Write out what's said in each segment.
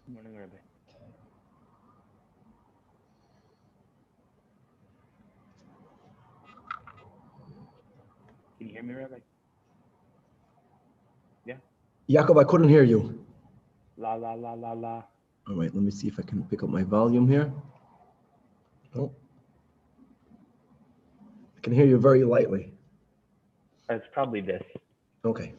Good morning, Rabbi. Can you hear me, Rabbi? Yeah? Yaakov, I couldn't hear you. La, la, la, la, la. All right, let me see if I can pick up my volume here. Oh. I can hear you very lightly. It's probably this. Okay.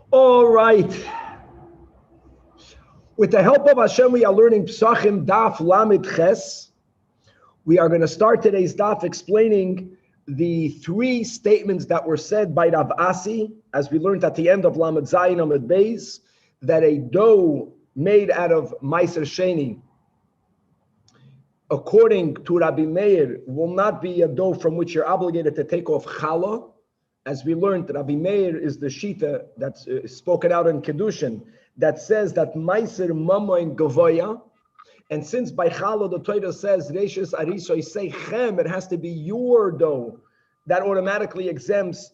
All right. With the help of Hashem, we are learning Pesachim Daf Lamed Ches. We are going to start today's daf explaining the three statements that were said by Rav Asi, as we learned at the end of Lamed Zayin Amud Beis, that a dough made out of Meiser Sheni, according to Rabbi Meir, will not be a dough from which you're obligated to take off challah. As we learned, Rabbi Meir is the shita that's spoken out in Kedushin that says that Meiser Mamoin Gavoya, and since by challah the Torah says Reishis Arisoy Seichem, it has to be your dough, that automatically exempts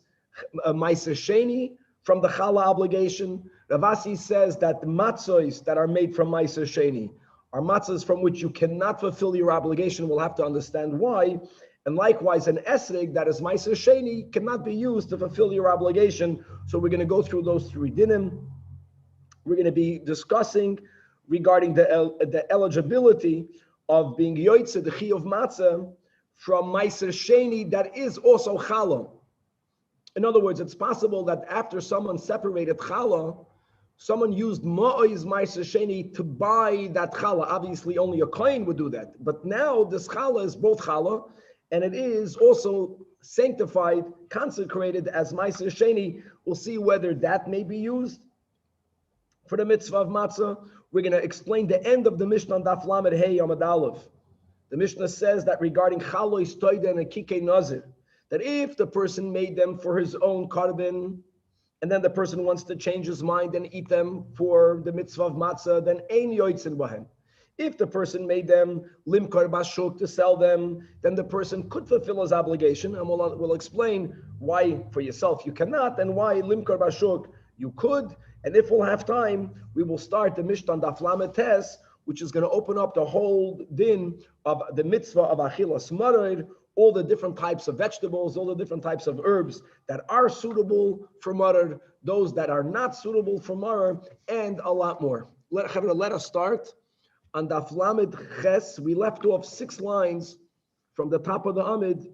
Meiser Sheni from the challah obligation. Rav Asi says that the matzos that are made from Meiser Sheni are matzos from which you cannot fulfill your obligation. We'll have to understand why. And likewise, an esrig that is Meiser Sheni cannot be used to fulfill your obligation. So we're going to go through those three dinim. We're going to be discussing regarding the eligibility of being yoytze, the chi of matzah, from Meiser Sheni that is also challah. In other words, it's possible that after someone separated challah, someone used ma'oiz Meiser Sheni to buy that challah. Obviously, only a kohen would do that. But now this challah is both challah, and it is also sanctified, consecrated as Meiser Sheni. We'll see whether that may be used for the mitzvah of matzah. We're going to explain the end of the Mishnah on Daf Lamed Hey Amud Aleph. The Mishnah says that regarding chalois toida and a kikei nazir, that if the person made them for his own korban, and then the person wants to change his mind and eat them for the mitzvah of matzah, then ein yoitzin bahem. If the person made them limkar bashuk to sell them, then the person could fulfill his obligation, and we'll explain why for yourself you cannot, and why limkar bashuk you could. And if we'll have time, we will start the Mishnah Daf Lamed Tes, which is going to open up the whole din of the mitzvah of achilas marid, all the different types of vegetables, all the different types of herbs that are suitable for marid, those that are not suitable for marid, and a lot more. Let us start on Daf Lamed Ches. We left off 6 lines from the top of the Amid.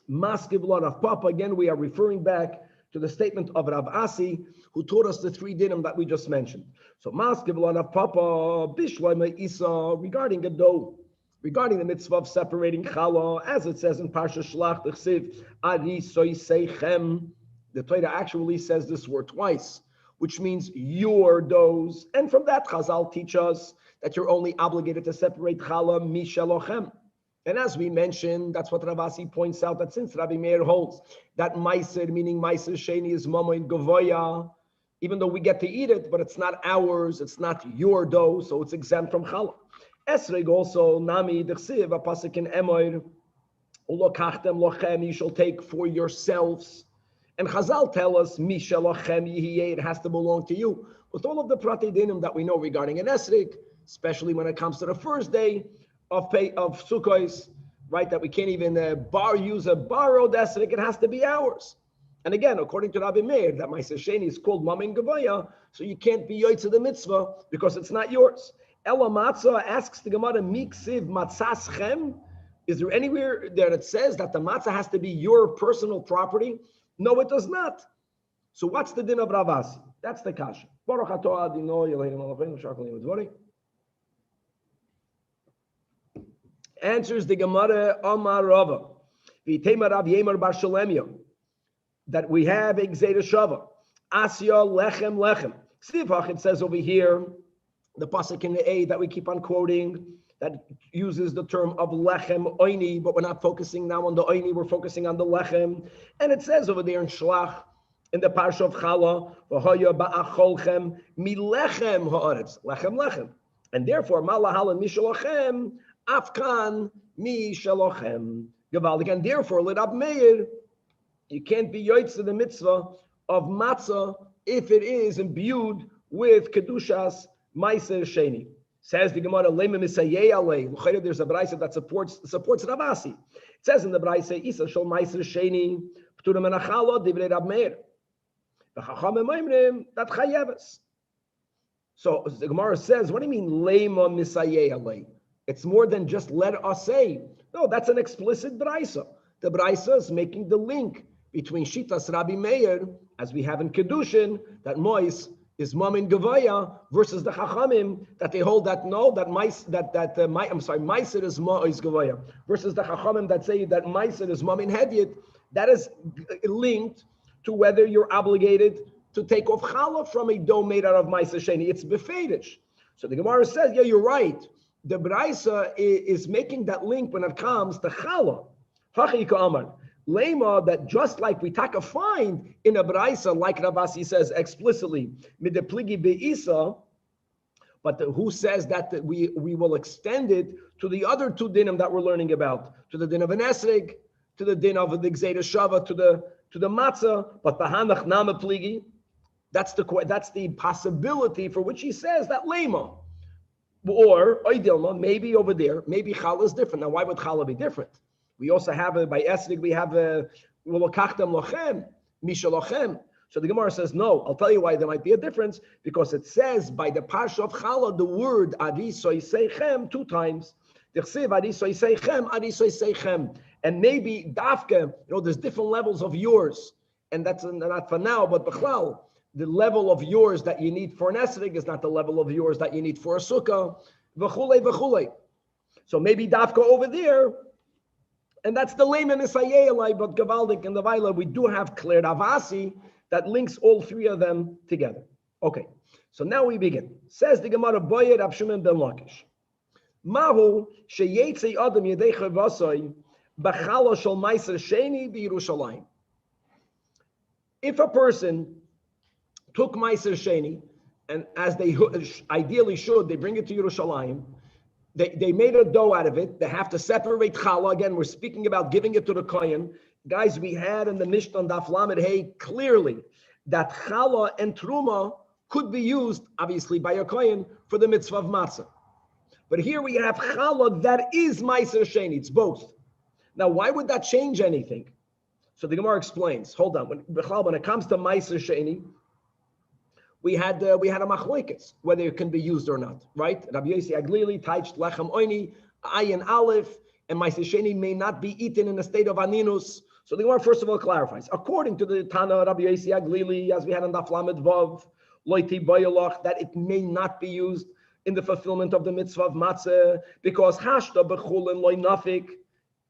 Maskiv Lord of Papa. Again, we are referring back to the statement of Rav Asi, who taught us the 3 dinim that we just mentioned. So, Maskiv Lord of Papa, Bishloima Isa, regarding a dough, regarding the mitzvah of separating challah, as it says in Parsha Shlach, the Chsiv, Ari Soy Seichem. The Torah actually says this word twice, which means your doughs. And from that, Chazal teach us that you're only obligated to separate challah mishalochem. And as we mentioned, that's what Rav Asi points out, that since Rabbi Meir holds that Meiser, meaning Meiser Sheni, is Mamoin Gavoya, even though we get to eat it, but it's not ours, it's not your dough, so it's exempt from challah. Esreg also, Nami, Dechsiv, a pasuk in Emoir, Ulokachtem lochem, you shall take for yourselves. And Chazal tell us, Misha lochem yihiyeh, it has to belong to you. With all of the prati dinim that we know regarding an esreg, especially when it comes to the first day of Sukkos, right, that we can't even use a borrowed esrog, it has to be ours. And again, according to Rabbi Meir, that Meiser Sheni is called Mamin Gavaya, so you can't be yoytze the mitzvah because it's not yours. Ela Matzah asks the Gemara, Miksiv Matzas Chem, is there anywhere that it says that the matzah has to be your personal property? No, it does not. So what's the din of Rav Asi? That's the kasha. Baruch atah Adino Eloheinu Malachenu Shakol Yimudvari. Answers the Gemara Amar Rava, V'itema Rav Yemer Bar Shalemia, that we have a Gzeira Shava, Asya Lechem Lechem. Ksivach, it says over here, the pasuk in the A that we keep on quoting, that uses the term of lechem oini, but we're not focusing now on the oini, we're focusing on the lechem. And it says over there in Shlach, in the parsha of Chala, v'hoya ba'acholchem milechem ha'aretz, lechem lechem. And therefore, malahalan mishalochem, afkan mishalochem. Gavaldik. And therefore, let Rab Meir, you can't be yoytz the mitzvah of matzah if it is imbued with kedushas meiser sheni. Says the Gemara, lema misayei alei. There's a brayse that supports Ravasi. It says in the brayse, isa shel meiser sheni p'tura menachala divrei Rab Meir. V'chachamim oimrim that chayeves. So the Gemara says, what do you mean lema misayei alei? It's more than just let us say. No, that's an explicit brayse. The brayse is making the link between Shitas Rabbi Meir, as we have in Kedushin, that Mois is Mamin Gavaya, versus the Chachamim, that they hold that no, that Meiser is Mois Gavaya, versus the Chachamim that say that Meiser is Mamin Hedyet. That is linked to whether you're obligated to take off Challah from a dough made out of Meiser Sheni. It's befedish. So the Gemara says, yeah, you're right. The Braisa is making that link when it comes to Challah. Hachika Amar. Lema, that just like we take a find in a Braisa, like Ravasi says explicitly, midepligi beisa, but who says that we will extend it to the other two dinim that we're learning about, to the din of an esrig, to the din of the gzeira shava, to the matzah, but bahanach nama pligi. That's the possibility for which he says that lema. Or maybe over there, maybe challah is different. Now, why would challah be different? We also have by esrig, we have l'lokachtem lochem, misha lochem. So the Gemara says, no, I'll tell you why there might be a difference, because it says by the parsha of Chala, the word arisoy seichem 2 times. And maybe dafke, there's different levels of yours, and that's not for now, but b'chlal, the level of yours that you need for an esrig is not the level of yours that you need for a sukkah, v'chulei v'chulei. So maybe dafka over there, and that's the layman isayelai, but gavaldik and the vaila, we do have clear Ravasi that links all 3 of them together. Okay, so now we begin. Says the Gemara, Boyer Rav Shimon ben Lakish. Mahu sheyetzei adam yedei chavasoi b'chala shel meiser sheni b'Yerushalayim. If a person took meiser sheni, and as they ideally should, they bring it to Yerushalayim, they made a dough out of it. They have to separate challah. Again, we're speaking about giving it to the kohen. Guys, we had in the Mishnah on Daf Lamed Hey clearly that challah and truma could be used, obviously, by a kohen for the mitzvah of matzah. But here we have challah that is meiser sheni. It's both. Now, why would that change anything? So the Gemara explains. Hold on. When it comes to meiser sheni, we had a machlokes whether it can be used or not, right? Rabbi Yossi Aglili taiched lechem oini ayin aleph, and meiser sheni may not be eaten in a state of aninus. So the Gemara first of all clarifies, according to the Tana Rabbi Yossi Aglili, as we had in Daf Lamed Vav, loiti bayalach, that it may not be used in the fulfillment of the mitzvah of matzah because hashta bechulin loy nafik,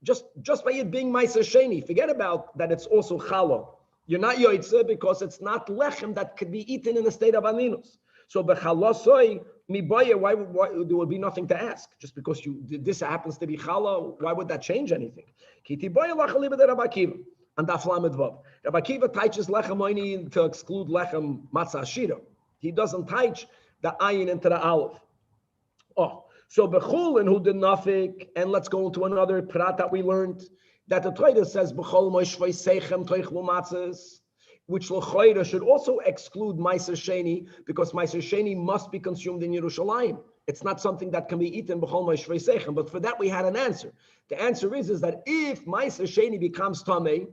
just by it being meiser sheni. Forget about that; it's also challah. You're not yoytze because it's not lechem that could be eaten in a state of aninus. So b'chalasoi mibaya, why there would be nothing to ask just because this happens to be challah? Why would that change anything? Kiti baya lachaliba de Rabbi Akiva and Daf Lamed Vav. Rabbi Akiva teaches lechem oini to exclude lechem matzah shira. He doesn't teach the ayin into the aleph. Oh, so bechulin who did nafik, and let's go into another prat that we learned. That the Torah says, "B'chol moishvei seichem toichlu matzahs," which l'choira should also exclude meiser sheni, because meiser sheni must be consumed in Yerushalayim. It's not something that can be eaten b'chol moishvei seichem. But for that we had an answer. The answer is that if meiser sheni becomes tamei,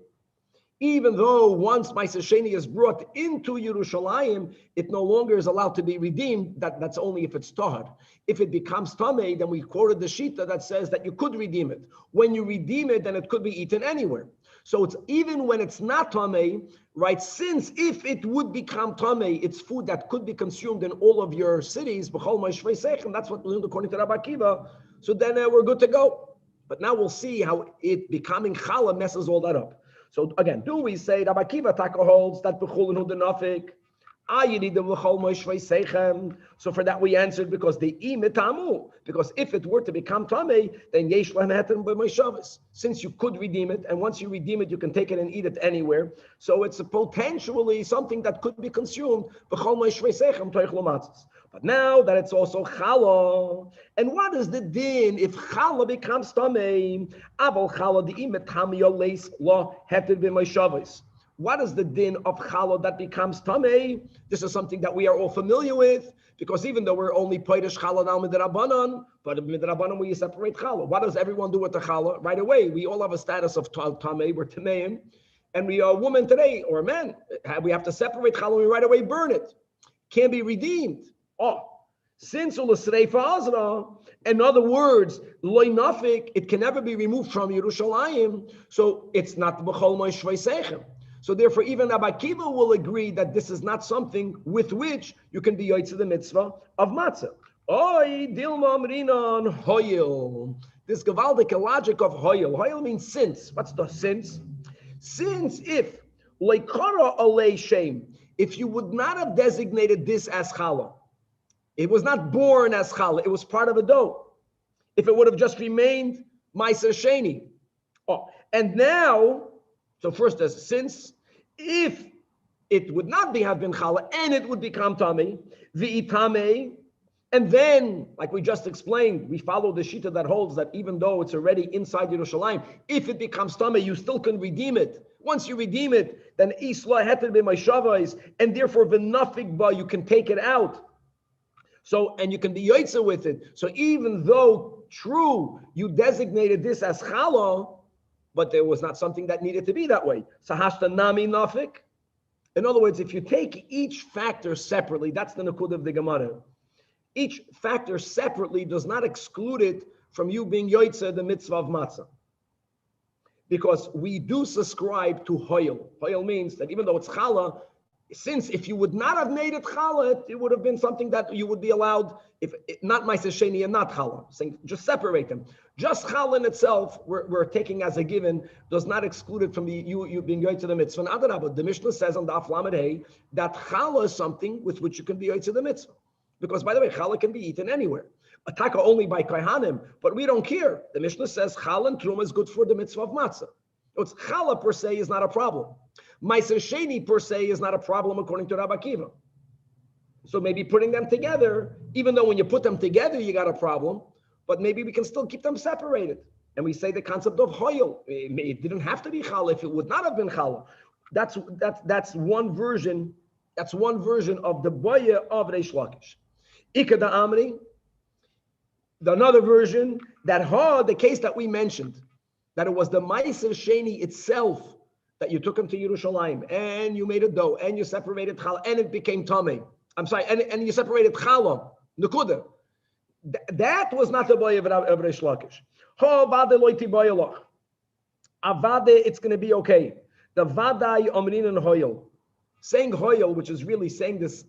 even though once meiser sheni is brought into Yerushalayim, it no longer is allowed to be redeemed. That's only if it's tahar. If it becomes tamei, then we quoted the shita that says that you could redeem it. When you redeem it, then it could be eaten anywhere. So it's even when it's not tamei, right? Since if it would become tamei, it's food that could be consumed in all of your cities. B'chol ma'ishvei seichem. That's what we learned according to Rabbi Akiva. So then we're good to go. But now we'll see how it becoming challah messes all that up. So again, do we say Rabbi Akiva taka holds that b'chulin hu denafik, So for that we answered because the imitamu, because if it were to become tamei, then yesh lahem heter b'moishavos. Since you could redeem it, and once you redeem it, you can take it and eat it anywhere. So it's potentially something that could be consumed. But now that it's also challah, and what is the din if challah becomes tamei? Aval challah the imitami yoleis lo heter b'moishavos. What is the din of challah that becomes tamei? This is something that we are all familiar with, because even though we're only peirush challah now midrabanan, but midrabanan we separate challah. What does everyone do with the challah? Right away, we all have a status of tamei, we're tameim, and we are a woman today, or a man. We have to separate challah, we right away burn it. Can't be redeemed. Oh, since ulasreifa azra, in other words, loy nafik, it can never be removed from Yerushalayim, so it's not b'chol moishvei seichem. So therefore, even Rabbi Akiva will agree that this is not something with which you can be yotzei the mitzvah of matzah. Oy dilma amrinan hoyel. This gavaldik logic of hoyel. Hoyel means since. What's the since? Since if leikara alei shem, if you would not have designated this as challah, it was not born as challah, it was part of a dough. If it would have just remained ma'aser sheni. Oh, and now. So first, as since, if it would not have been challah and it would become tamei, v'itame, and then, like we just explained, we follow the shita that holds that even though it's already inside Yerushalayim, if it becomes tamei, you still can redeem it. Once you redeem it, then isla heter b'moishavos, and therefore v'nafik ba, you can take it out. So, and you can be yotzei with it. So even though true, you designated this as challah, but there was not something that needed to be that way. Sahashta nami nafik. In other words, if you take each factor separately, that's the nakud of the Gemara. Each factor separately does not exclude it from you being yotzei the mitzvah of matzah. Because we do subscribe to hoyel. Hoyel means that even though it's challah, since if you would not have made it challah, it would have been something that you would be allowed, if not ma'aser sheni and not challah. Saying just separate them. Just challah in itself, we're taking as a given, does not exclude it from you being yotzei the mitzvah. And adarabah, the Mishnah says on the Aflamed Hey that challah is something with which you can be yotzei the mitzvah. Because by the way, challah can be eaten anywhere. Ataka only by kohanim, but we don't care. The Mishnah says challah and truma is good for the mitzvah of matzah. It's challah per se is not a problem. Ma'aser sheni per se is not a problem according to Rabbi Akiva. So maybe putting them together, even though when you put them together you got a problem, but maybe we can still keep them separated. And we say the concept of hoyel. It didn't have to be challah if it would not have been challah. That's one version. That's one version of the boya of Reish Lakish. Ikada Amri. Another version that the case that we mentioned, that it was the ma'aser sheni itself that you took him to Yerushalayim and you made a dough and you separated challah and it became tamei. I'm sorry, and you separated challah, nekuda. That was not the boy of Reish Lakish. Avade, it's going to be okay. The vadai omrin and hoyel, saying hoyel, which is really saying this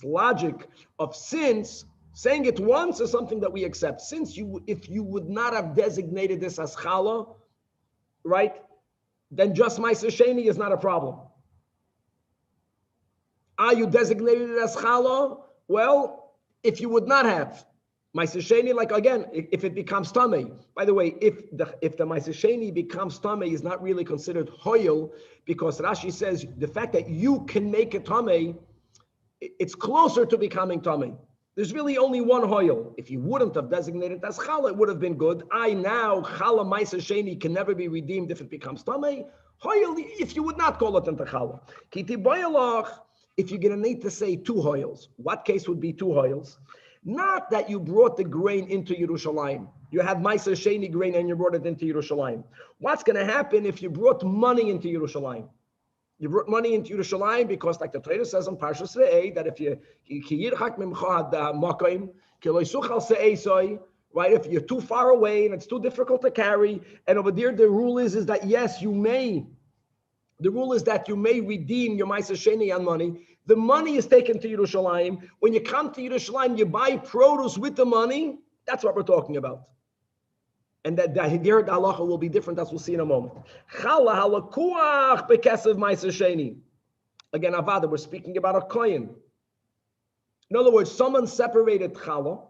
logic of since. Saying it once is something that we accept. If you would not have designated this as challah, right, then just ma'aser sheni is not a problem. You designated it as challah? Well, if you would not have ma'aser sheni, like again, if it becomes tamei. By the way, if the ma'aser sheni becomes tamei is not really considered hoyel, because Rashi says the fact that you can make it tamei, it's closer to becoming tamei. There's really only one hoyel. If you wouldn't have designated as challah, it would have been good. Now challah ma'aser sheni can never be redeemed if it becomes tamei. Hoyel, if you would not call it into challah. Kiti boyalach, if you're going to need to say two hoyels, what case would be two hoyels? Not that you brought the grain into Yerushalayim. You had ma'aser sheni grain and you brought it into Yerushalayim. What's going to happen if you brought money into Yerushalayim? You brought money into Yerushalayim because, like the Torah says on Parshas Re'eh, that if you right, if you're too far away and it's too difficult to carry, and over there the rule is that yes, you may. The rule is that you may redeem your ma'aser sheni on money. The money is taken to Yerushalayim. When you come to Yerushalayim, you buy produce with the money. That's what we're talking about. And that the halacha will be different, as we'll see in a moment. Again, avada, we're speaking about a kohen. In other words, someone separated challah,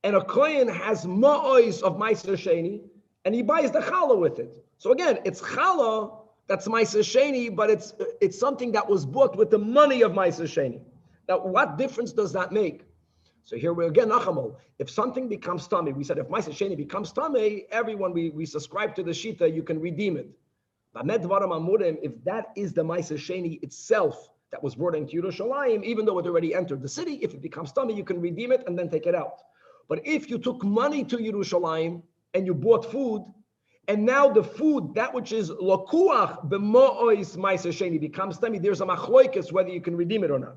and a kohen has ma'ois of meiser sheni, and he buys the challah with it. So again, it's challah that's meiser sheni, but it's something that was bought with the money of meiser sheni. Now, what difference does that make? So here we again, Nachamol. If something becomes tummy, we said if meiser sheni becomes tummy, everyone we subscribe to the shita, you can redeem it. If that is the meiser sheni itself that was brought into Yerushalayim, even though it already entered the city, if it becomes tummy, you can redeem it and then take it out. But if you took money to Yerushalayim and you bought food, and now the food, that which is lokuach b'mo'ois meiser sheni, becomes tummy, there's a machloikis whether you can redeem it or not.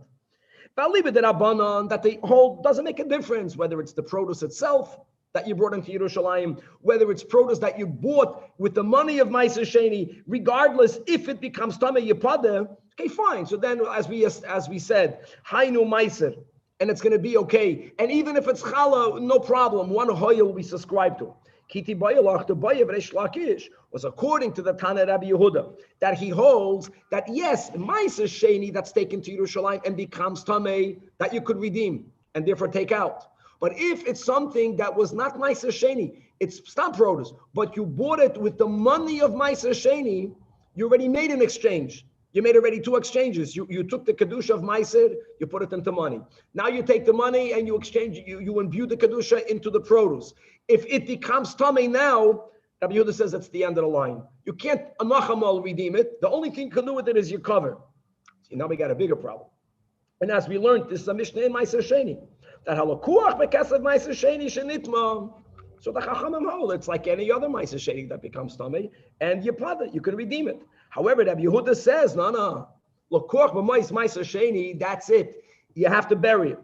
That they hold doesn't make a difference whether it's the produce itself that you brought into Yerushalayim, whether it's produce that you bought with the money of meiser sheni, regardless if it becomes tamei yipadeh. Okay, fine. So then, as we said, hainu meiser, and it's going to be okay. And even if it's challah, no problem. One hoyel we subscribe to. Kiti bayalach the bayev Reish Lakish was according to the Tanach Rabbi Yehuda that he holds that yes, meiser sheni that's taken to Yerushalayim and becomes tamei that you could redeem and therefore take out. But if it's something that was not meiser sheni, it's stam produce, but you bought it with the money of meiser sheni, you already made an exchange. You made already two exchanges. You took the kedusha of meiser, you put it into money. Now you take the money and you exchange, you imbue the kedusha into the produce. If it becomes tamei now, Rabbi Yehuda says it's the end of the line. You can't anachamal redeem it. The only thing you can do with it is your cover. See, now we got a bigger problem. And as we learned, this is a Mishnah in meiser sheni. That halakuach bekasav meiser sheni shenitma. So the chachamim hold it's like any other meiser sheni that becomes tamei, and you can redeem it. However, Rabbi Yehuda says, no, lakuach b'mois meiser sheni, that's it. You have to bury it.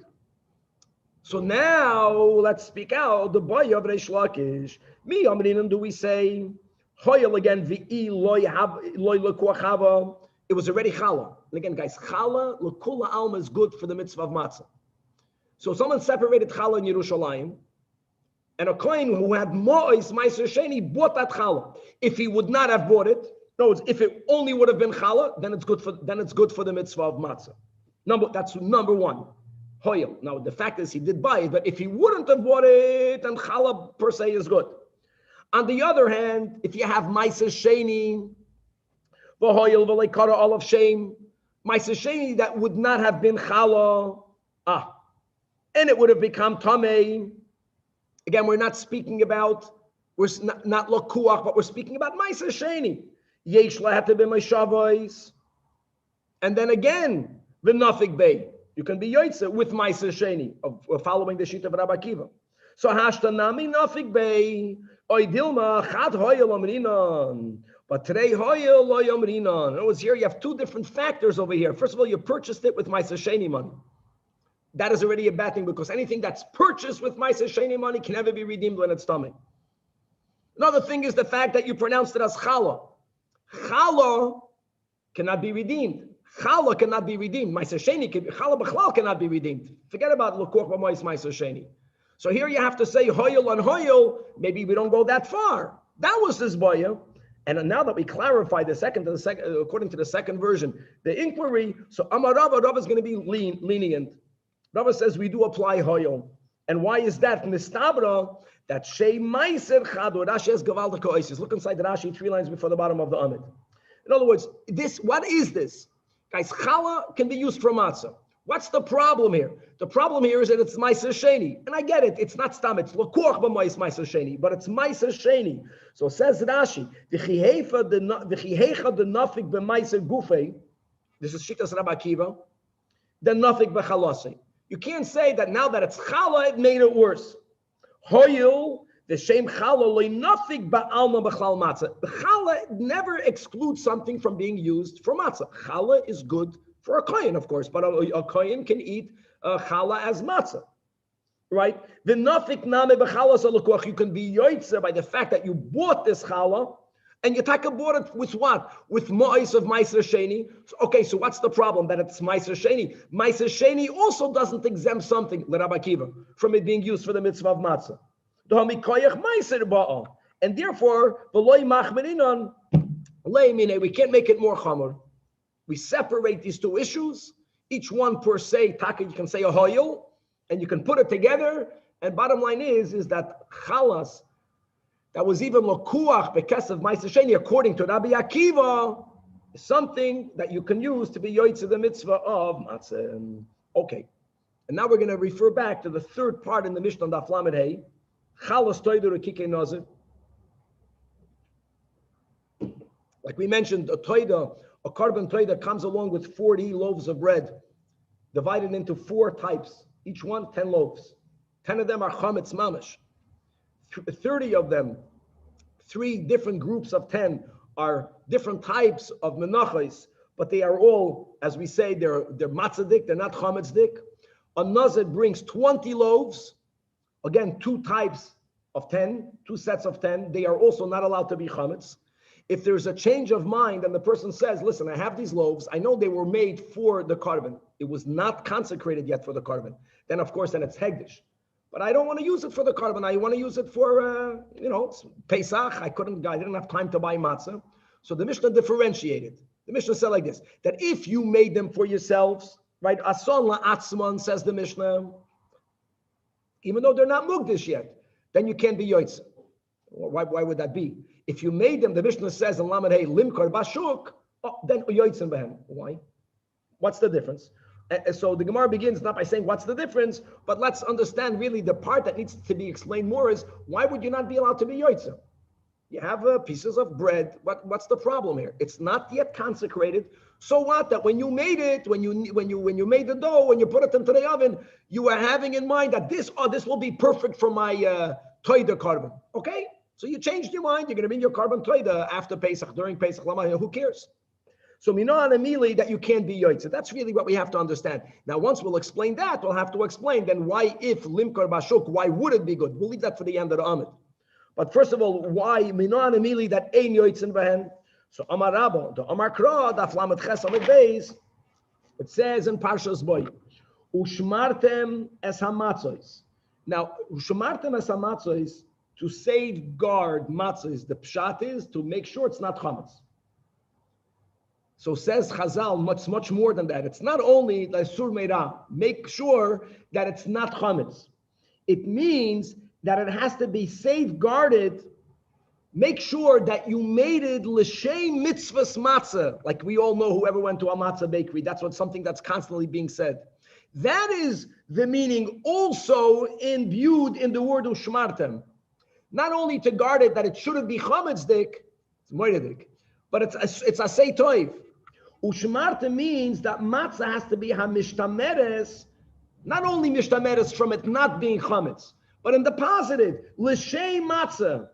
So now let's speak out the boy of Reish Lakish. Mi amrinan do we say hoyel again v'i loy lakuach hava. It was already challah. And again, guys, challah l'kula alma is good for the mitzvah of matzah. So someone separated challah in Yerushalayim, and a kohen who had mo'is meiser sheni bought that challah. If he would not have bought it, no, if it only would have been challah, then it's good for the mitzvah of matzah. That's number one. Hoyel. Now the fact is he did buy it, but if he wouldn't have bought it, then challah per se is good. On the other hand, if you have meiser sheni, v'hoyel v'leikara all of shame, meiser sheni that would not have been challah, and it would have become tamei. Again, we're not speaking about, we're not lakuach, but we're speaking about meiser sheni. Yesh lahat be meishavos, and then again the nafik bay. You can be yoytze with meiser sheni of following the sheet of Rabbi Akiva. So hashtanami nafik bay oy dilma chad hoyel amrinan, but today hoyel lo yamrinan. In other words, here you have two different factors over here. First of all, you purchased it with meiser sheni money. That is already a bad thing because anything that's purchased with meiser sheni money can never be redeemed when it's tummy. Another thing is the fact that you pronounced it as challah. Challah cannot be redeemed. Challah cannot be redeemed. Meiser sheni, challah b'chlal cannot be redeemed. Forget about l'kuach b'mois meiser sheni. So here you have to say hoyel and hoyel. Maybe we don't go that far. That was this boya. And now that we clarify according to the second version, the inquiry. So Amar Rav is going to be lenient. Rabbi says we do apply hoyel. And why is that? Mistabra, that shei meiser chado, Rashi has gavaldik oisis. Look inside the Rashi, 3 lines before the bottom of the Amid. In other words, what is this? Guys, challah can be used for matzah. What's the problem here? The problem here is that it's meiser sheni. And I get it, it's not stam, it's lakuach b'mois meiser sheni, but it's meiser sheni. So says Rashi, v'chihecha the nafik b'meiser gufei, this is Shitas Rabbi Akiva, the nafik b'chalasi. You can't say that now that it's challah, it made it worse. Hoyil, the shem challah, loy nafik ba'alma b'chlal matzah. The challah never excludes something from being used for matzah. Challah is good for a kohen, of course, but a kohen can eat challah as matzah, right? The nafik name b'challah salakuach, you can be yoytze by the fact that you bought this challah, and you bought it with what? With mo'is of meiser sheni. Okay, so what's the problem? That it's meiser sheni. Meiser sheni also doesn't exempt something, Rabbi Akiva, from it being used for the mitzvah of matzah. And therefore, we can't make it more chamor. We separate these two issues, each one per se, taka, you can say a hoyel, and you can put it together. And bottom line is that chalas, that was even lokuach bekesav ma'aser sheni, according to Rabbi Akiva, is something that you can use to be yoytze the mitzvah of matzah. Okay, and now we're going to refer back to the third part in the Mishnah on Daf Lamed Hey, chalas toider ukike nazir. Like we mentioned, a toida, a carbon toida comes along with 40 loaves of bread, divided into 4 types, each one 10 loaves. 10 of them are chametz mamash. 30 of them, 3 different groups of 10 are different types of menachos, but they are all, as we say, they're matzahdik, they're not chametzdik. A nazir brings 20 loaves, again, 2 types of 10, 2 sets of 10. They are also not allowed to be chametz. If there's a change of mind and the person says, listen, I have these loaves, I know they were made for the carbon. It was not consecrated yet for the carbon. Then, of course, then it's hegdish. But I don't want to use it for the carbon. I want to use it for, Pesach. I didn't have time to buy matzah. So the Mishnah differentiated. The Mishnah said like this, that if you made them for yourselves, right, ason la'atzman, says the Mishnah, even though they're not mugdish yet, then you can't be yoytze. Why would that be? If you made them, the Mishnah says in Lamed Hey, limkar bashuk, then yoytzen behem. Why? What's the difference? So the Gemara begins not by saying what's the difference, but let's understand really the part that needs to be explained more is why would you not be allowed to be yoytze? You have pieces of bread. What's the problem here? It's not yet consecrated. So what? That when you made it, when you made the dough, when you put it into the oven, you were having in mind that this will be perfect for my toida carbon. Okay? So you changed your mind. You're going to bring your carbon toida after Pesach, during Pesach. Who cares? So minah immediately that you can't be yoytze. That's really what we have to understand. Now, once we'll explain that, we'll have to explain then why, if limkar bashuk, why would it be good? We'll leave that for the end of the Amid. But first of all, why minah immediately that ein yoytzen behen? So Amar Rabba, the Amar Kra, Daf Lamed Ches Amid Beis, it says in Parshas Boy, ushmartem es hamatzos. Now, ushmartem es hamatzos, to safeguard matzos, the pshat is to make sure it's not chametz. So says Chazal, much more than that. It's not only the sur meira, make sure that it's not chametz. It means that it has to be safeguarded. Make sure that you made it l'shem mitzvahs matzah. Like we all know, whoever went to a matzah bakery, that's something that's constantly being said. That is the meaning also imbued in the word ushmartem. Not only to guard it that it shouldn't be chametzdik, it's moededik, but it's asay toiv. Ushmartem means that matzah has to be hamishtameres, not only mishtameres from it not being chametz, but in the positive, l'shem matzah.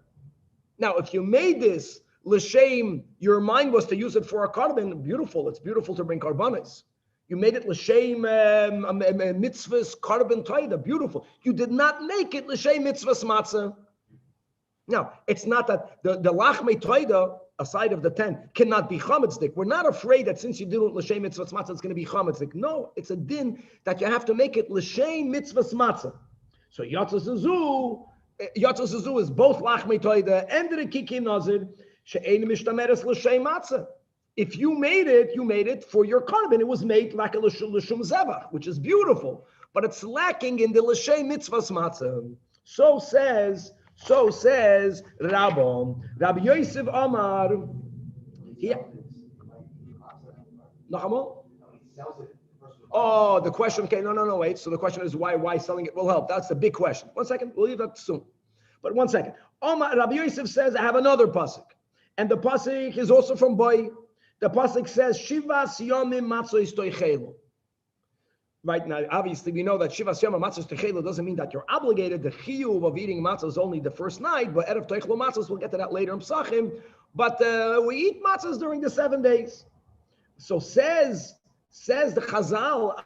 Now, if you made this l'shem, your mind was to use it for a carbon, beautiful. It's beautiful to bring carbonis. You made it l'shem mitzvahs carbon toida, beautiful. You did not make it l'shem mitzvahs matzah. Now, it's not that the lachmei toida, aside of the 10, cannot be chametzdik. We're not afraid that since you did it l'shem mitzvahs matzah, it's going to be chametzdik. No, it's a din that you have to make it l'shem mitzvahs matzah. So Yatzah Zuzu is both lachmei toida and the kiki nazir she'ein mishtameres l'shem matzah. If you made it for your carbon. It was made like a l'shum zevach, which is beautiful, but it's lacking in the l'shem mitzvahs matzah. So says Rabbi Yosef Amar. Oh, the question. Okay, no, wait. So the question is why selling it will help. That's the big question. 1 second, we'll leave that soon. But 1 second. Rabbi Yosef says I have another pasuk, and the pasuk is also from Boy. The pasuk says Shivas Yomim Matzos Toichelu. Right now, obviously, we know that Shivas Yomim Matzos Toichelu doesn't mean that you're obligated. The chiyuv of eating matzos only the first night, but erev Toichelu matzos, we'll get to that later in Pesachim. But we eat matzos during the 7 days. So says the Chazal,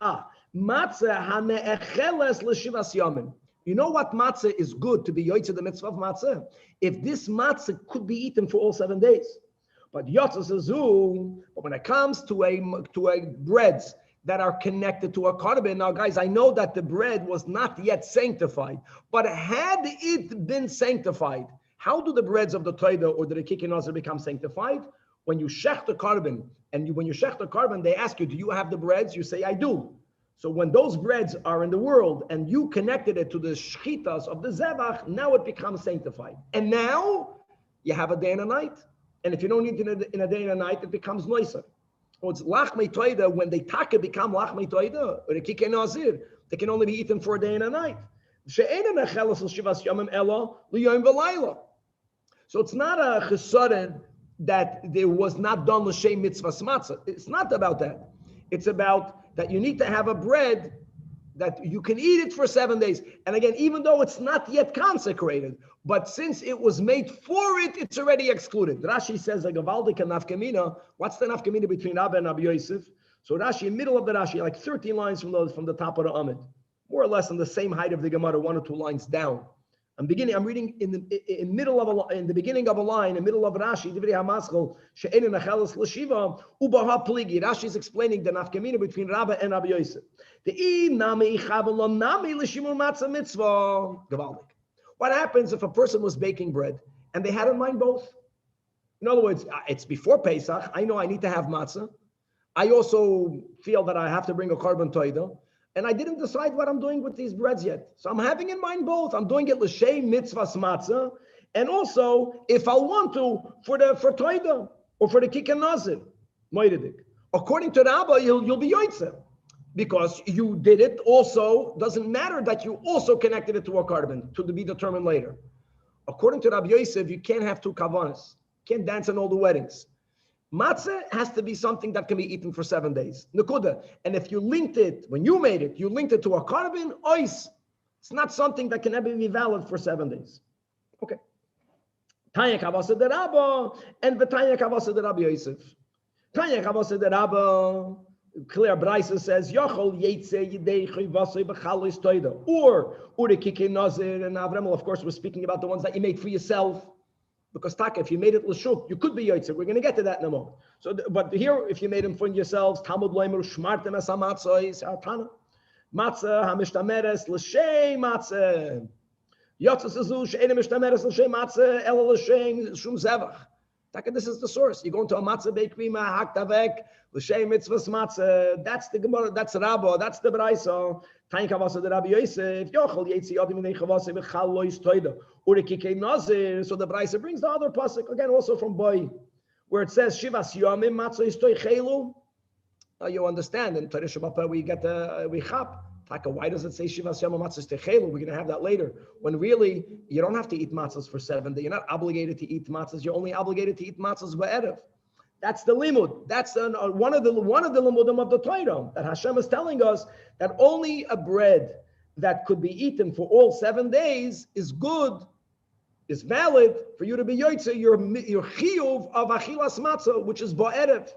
matzah hane'echeles l'shivas yomim. You know what matzah is good to be yoytze the mitzvah of matzah? If this matzah could be eaten for all 7 days. But when it comes to a breads that are connected to a carbon, now guys, I know that the bread was not yet sanctified, but had it been sanctified, how do the breads of the Torah or the Kiki Nazar become sanctified? When you shech the carbon, when you shech the carbon, they ask you, do you have the breads? You say, I do. So when those breads are in the world and you connected it to the shchitas of the zevach, now it becomes sanctified. And now you have a day and a night. And if you don't eat it in a day and a night, it becomes noiser. So it's lachmei toida. When they taka become lachmei toida, or the kikei nazir, they can only be eaten for a day and a night. So it's not a chesaron that there was not done l'shem mitzvahs matzah. It's not about that. It's about that you need to have a bread that you can eat it for 7 days. And again, even though it's not yet consecrated, but since it was made for it, it's already excluded. Rashi says a gavaldik and nafkamina. What's the nafkamina between Rabbi and Rabbi Yosef? So Rashi, in the middle of the Rashi, like 13 lines from the top of the Amid, more or less on the same height of the Gemara, 1 or 2 lines down. I'm reading in the beginning of a line, in the middle of Rashi, Rashi is explaining the nafkamina between Rabbi and Rabbi Yosef. What happens if a person was baking bread and they had in mind both? In other words, it's before Pesach. I know I need to have matzah. I also feel that I have to bring a carbon toida. And I didn't decide what I'm doing with these breads yet. So I'm having in mind both. I'm doing it l'shem mitzvahs matzah, and also, if I want to, for toida, or for the kikan nazir, moededik. According to Rabbi, you'll be yoitzer. Because you did it also, doesn't matter that you also connected it to a carbon, to be determined later. According to Rabbi Yosef, you can't have 2 kavanas. You can't dance in all the weddings. Matzah has to be something that can be eaten for 7 days. Nekuda. And if you linked it, when you made it, you linked it to a carbon, ois. It's not something that can ever be valid for 7 days. Okay. Tanya kavasa de Rabba and V'tanya kavasa de Rabbi Yosef. Tanya kavasa de Rabba, clear Braisa says, Yochol yetze yidei chivasei b'chalis toida. Or the kikei nazir and Avram, of course, we're speaking about the ones that you made for yourself. Because taka, if you made it l'shuk, you could be yotzei. We're going to get to that in a moment. So, but here, if you made them for yourselves, Talmud loimer shmartem es hamatzos artana, matzah hamishtameres l'shem matzah, yotzei sezu she'ena mishtameres l'shem matzah ela l'shem shum zevach. Taka, this is the source. You go into a matzah bakery, haktavek l'shem mitzvahs matzah. That's the Gemara. That's Rabba. That's the Braisa. Tanya kavasa de Rabbi Yosef. Yochol yetzi yadim inei chavasa v'chal lois toida. So the Braisa brings the other pasuk again, also from Boy, where it says Shivas Yomim Matzah Istoy Chelu. You understand? In Torah Shabbat we get we chap. Why does it say Shivas Yomim Matzah Istoy Chelu? We're going to have that later. When really you don't have to eat matzahs for 7 days. You're not obligated to eat matzahs. You're only obligated to eat matzahs ba'erev. That's the limud. That's one of the limudim of the Torah that Hashem is telling us that only a bread that could be eaten for all 7 days is good. Is valid for you to be yotzei your chiyuv of achilas matzah, which is ba'erev,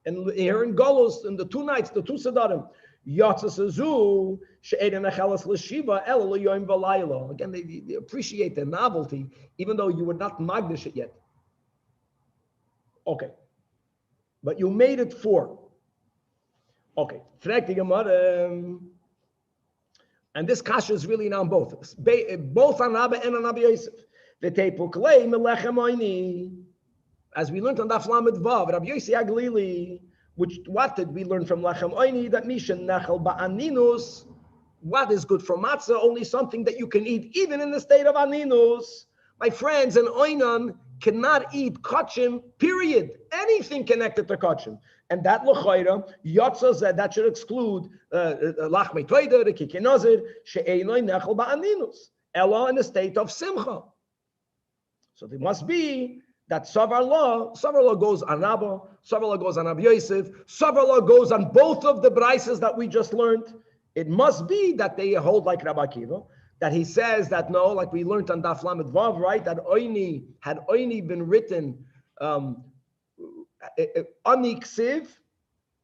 and here in Golos in the 2 nights, the 2 sedarim, yotzei sezu she'eden achelas l'shiva el l'yoyim v'layla. Again, they appreciate the novelty, even though you would not magdish it yet. Okay, but you made it for. Okay, and this kasha is really now on both on Rabbi and on Rabbi Yosef. As we learned on Daf Lamed Vav, Rabbi Yossi Aglili, what did we learn from Lechem Oini? That Mishan Nachal Ba'aninus, what is good for matzah? Only something that you can eat even in the state of Aninus. My friends, an Oinan cannot eat kachim, period. Anything connected to kachim. And that l'chayra, Yotza said that should exclude Lachmei Toida, the Kikei Nazir, She'einoi Nachal Ba'aninus. Ella in the state of Simcha. So there must be that Savar law goes on Rabba, Savar law goes on Rabbi Yosef, Savar law goes on both of the Brises that we just learned. It must be that they hold like Rabbi Akiva, that he says that no, like we learned on Daf Lamed Vav, right? That had Oini been written aniksiv,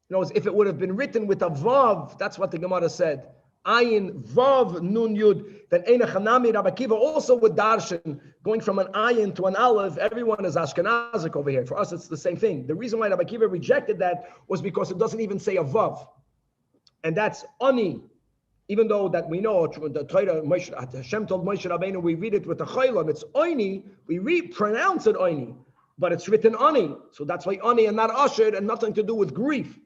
if it would have been written with a Vav, that's what the Gemara said. Ayin Vav Nun Yud. Then Eina Chanami Rabbi Akiva also with darshan going from an ayin to an aleph. Everyone is Ashkenazic over here. For us, it's the same thing. The reason why Rabbi Akiva rejected that was because it doesn't even say a Vav, and that's ani. Even though that we know the Torah, Hashem told Moshe Rabbeinu, we read it with a chaylam. It's oini. We pronounce it oini. but it's written ani, so that's why ani and not usher, and nothing to do with grief.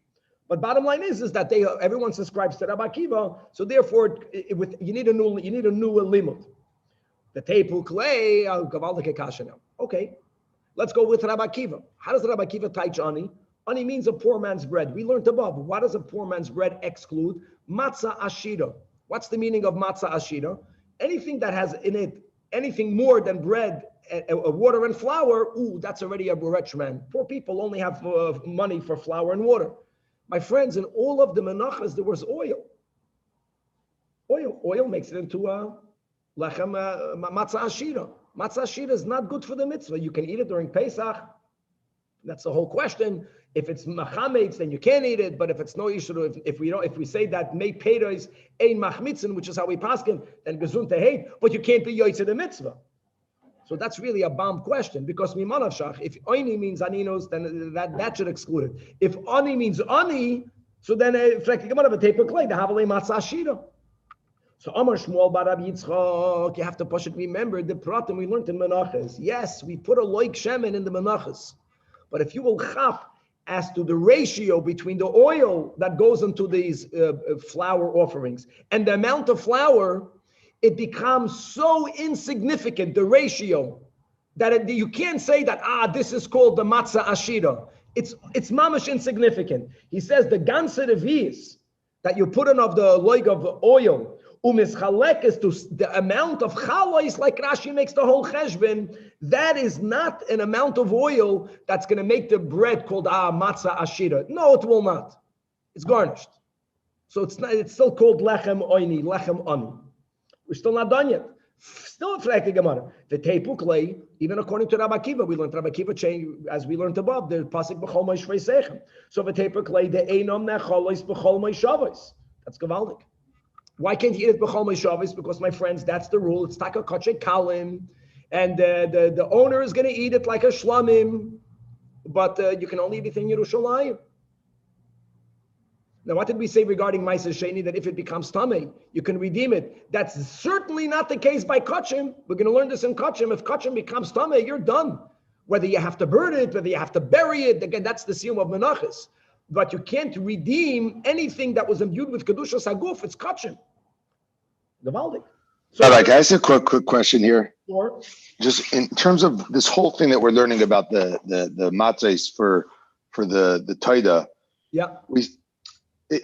But bottom line is that everyone subscribes to Rabbi Akiva, so therefore you need a new limud. The teipu clay gavaldik kasha now. Okay, let's go with Rabbi Akiva. How does Rabbi Akiva teach ani? Ani means a poor man's bread. We learned above. What does a poor man's bread exclude? Matzah ashira. What's the meaning of matzah ashira? Anything that has in it anything more than bread, water and flour, that's already a rich man. Poor people only have money for flour and water. My friends, in all of the menachas, there was oil. Oil makes it into a lechem matzah ashira. Matzah ashira is not good for the mitzvah. You can eat it during Pesach. That's the whole question. If it's machametz, then you can't eat it. But if it's no issue, if we say that mei peiros ein machmitzin, which is how we paskin, then gesund to hate, but you can't be yoytze the mitzvah. So that's really a bomb question, because mimanavshach, if oni means aninos, then that should exclude it. If ani means ani, so then the havalei matzah shira. So Amar Shmuel bar Rabbi Yitzchak, you have to push it. Remember the pratim we learned in menachas. Yes, we put a loik shemen in the menachas, but if you will chap as to the ratio between the oil that goes into these flour offerings and the amount of flour, it becomes so insignificant, the ratio, that you can't say that, this is called the matzah ashira. It's mamash insignificant. He says the ganze revius that you put in of the loig of oil, umischalek is to the amount of chalois, like Rashi makes the whole cheshbon, that is not an amount of oil that's going to make the bread called matzah ashira. No, it will not. It's garnished. So it's still called lechem oini, lechem ani. We're still not done yet. Still a frekti Gemara. The teipu clay, even according to Rabbi Akiva, we learned Rabbi Akiva change, as we learned above, the pasuk b'chol ma'ishrei sechem. So the teipu clay, the einom nechalois b'chol ma'ishavos. That's gavaldik. Why can't you eat it b'chol ma'ishavos? Because, my friends, that's the rule. It's taka kachet kalim, and the owner is going to eat it like a shlamim, but you can only eat it in Yerushalayim. Now, what did we say regarding Ma'aser Sheni? That if it becomes tamei, you can redeem it. That's certainly not the case by kachim. We're going to learn this in kachim. If kachim becomes tamei, you're done. Whether you have to burn it, whether you have to bury it, again, that's the siyum of menachas. But you can't redeem anything that was imbued with kedushas haguf. It's kachim. Gavaldik. So, Rabbi, can I ask a quick question here? Sure. Just in terms of this whole thing that we're learning about the matzahs for the taida. Yeah.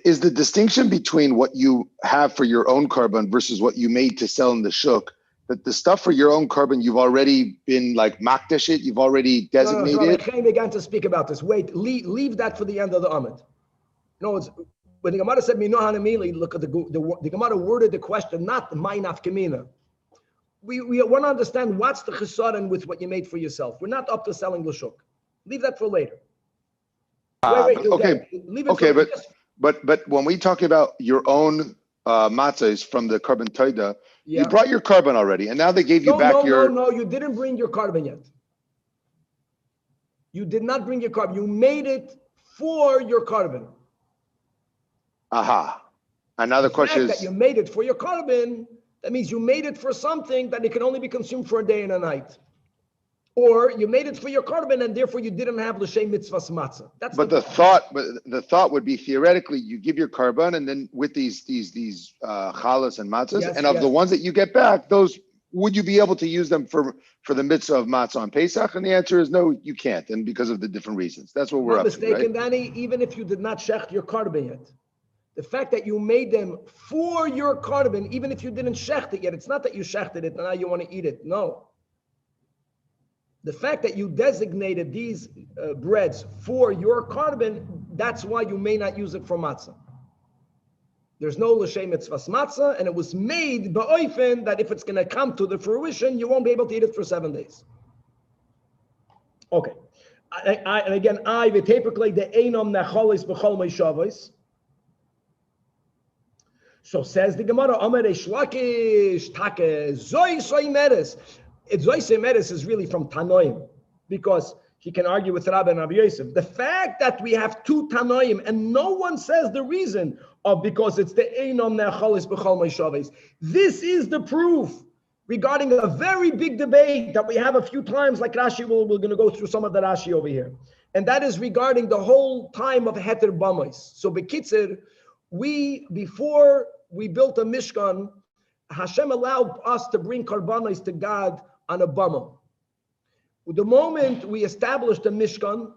Is the distinction between what you have for your own carbon versus what you made to sell in the shuk, that the stuff for your own carbon, you've already been like makdash it, you've already designated? No, began to speak about this. Wait, leave that for the end of the Amid. No, it's when the Gemara said Minohan Amili, look at the Gemara worded the question, not my nafkamina. We want to understand what's the chesaron with what you made for yourself. We're not up to selling the shuk. Leave that for later. Okay. Leave it okay, for but when we talk about your own matzahs from the carbon taida, yeah. You brought your carbon already, and now they gave you back your. No, you didn't bring your carbon yet. You did not bring your carbon. You made it for your carbon. Aha. And now the question is that you made it for your carbon. That means you made it for something that it can only be consumed for a day and a night. Or you made it for your carbon, and therefore you didn't have l'shem mitzvahs matzah. But the thought would be theoretically you give your carbon, and then with these chalas and matzahs, yes, and of the ones that you get back, those would you be able to use them for the mitzvah of matzah on Pesach? And the answer is no, you can't, and because of the different reasons. That's what we're up to, right? Danny, even if you did not shecht your carbon yet, the fact that you made them for your carbon, even if you didn't shecht it yet, it's not that you shechted it and now you want to eat it. No. The fact that you designated these breads for your carbon, that's why you may not use it for matzah. There's no l'shem mitzvahs matzah, and it was made ba'oifen that if it's going to come to the fruition, you won't be able to eat it for 7 days. Okay. And again, v'tepikle de einom necholis b'chol meishavos. So says the Gemara, Amar Shlakish Take Zoy Meres. Zoy Meres is really from Tanoim, because he can argue with Rabbi and Rabbi Yosef. The fact that we have two Tanoim and no one says the reason of because it's the Einom Nechalis B'chol Meishaves. This is the proof regarding a very big debate that we have a few times, like Rashi, we're going to go through some of the Rashi over here. And that is regarding the whole time of Heter Bamais. So Bekitzer, before we built a Mishkan, Hashem allowed us to bring Karbanos to God on a Bama. The moment we established a Mishkan,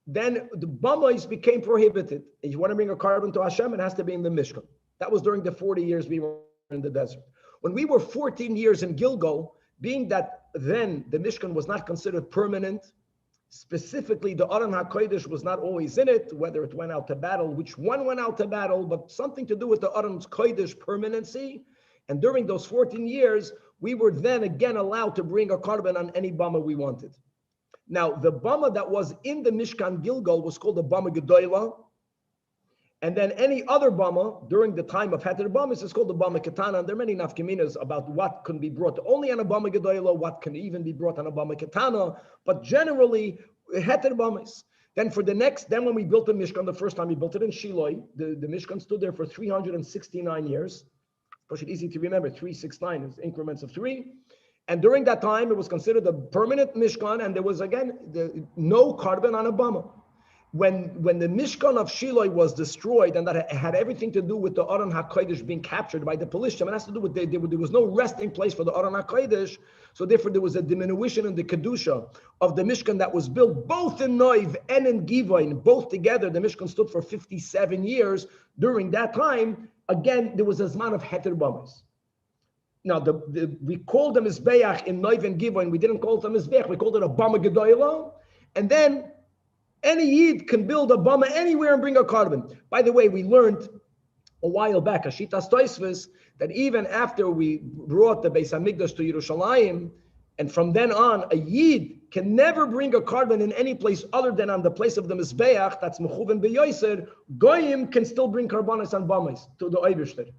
then the Bamais became prohibited. If you want to bring a carbon to Hashem, it has to be in the Mishkan. That was during the 40 years we were in the desert. When we were 14 years in Gilgal, being that then the Mishkan was not considered permanent, specifically the Aron HaKodesh was not always in it, whether it went out to battle, which one went out to battle, but something to do with the Aron's Kodesh permanency. And during those 14 years, we were then again allowed to bring a carbon on any Bama we wanted. Now, the Bama that was in the Mishkan Gilgal was called the Bama Gedoyla. And then any other Bama during the time of Heter Bamis is called the Bama Ketana. And there are many nafkaminas about what can be brought only on a Bama Gedoyla, what can even be brought on a Bama Ketana. But generally, Heter Bamis. Then when we built the Mishkan, the first time we built it in Shiloi, the Mishkan stood there for 369 years. It's easy to remember, 369 is increments of 3. And during that time, it was considered a permanent Mishkan, and there was, again, no carbon on a Bama. When the Mishkan of Shiloh was destroyed, and that had everything to do with the Aron HaKodesh being captured by the Pelishtim, it has to do with there was no resting place for the Aron HaKodesh, so therefore there was a diminution in the Kedusha of the Mishkan that was built both in Noiv and in Givoin, both together. The Mishkan stood for 57 years. During that time, again, there was a Zman of Heter Bamas. Now, we called them Mizbeach in Noiv and Givoin. We didn't call it a Mizbeach. We called it a Bama Gedoyla. And then any Yid can build a Bama anywhere and bring a carbon. By the way, we learned a while back, Ashitas Toisves, that even after we brought the Beis HaMikdash to Yerushalayim, and from then on, a Yid can never bring a carbon in any place other than on the place of the Mizbeach, that's Mechuven B'Yoser. Goyim can still bring carbonis and Bamas to the Eibishter,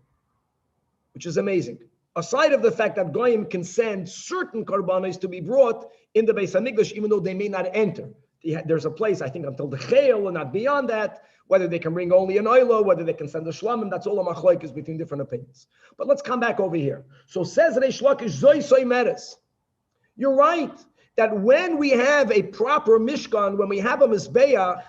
which is amazing. Aside of the fact that Goyim can send certain carbonis to be brought in the Beis HaMikdash, even though they may not enter. There's a place, I think, until the Chayil, and not beyond that, whether they can bring only an oilo, whether they can send a shlamim, that's all a machlokes between different opinions. But let's come back over here. So says Reish Lakish, Zoi Soy Meres. You're right, that when we have a proper Mishkan, when we have a Mizbeach,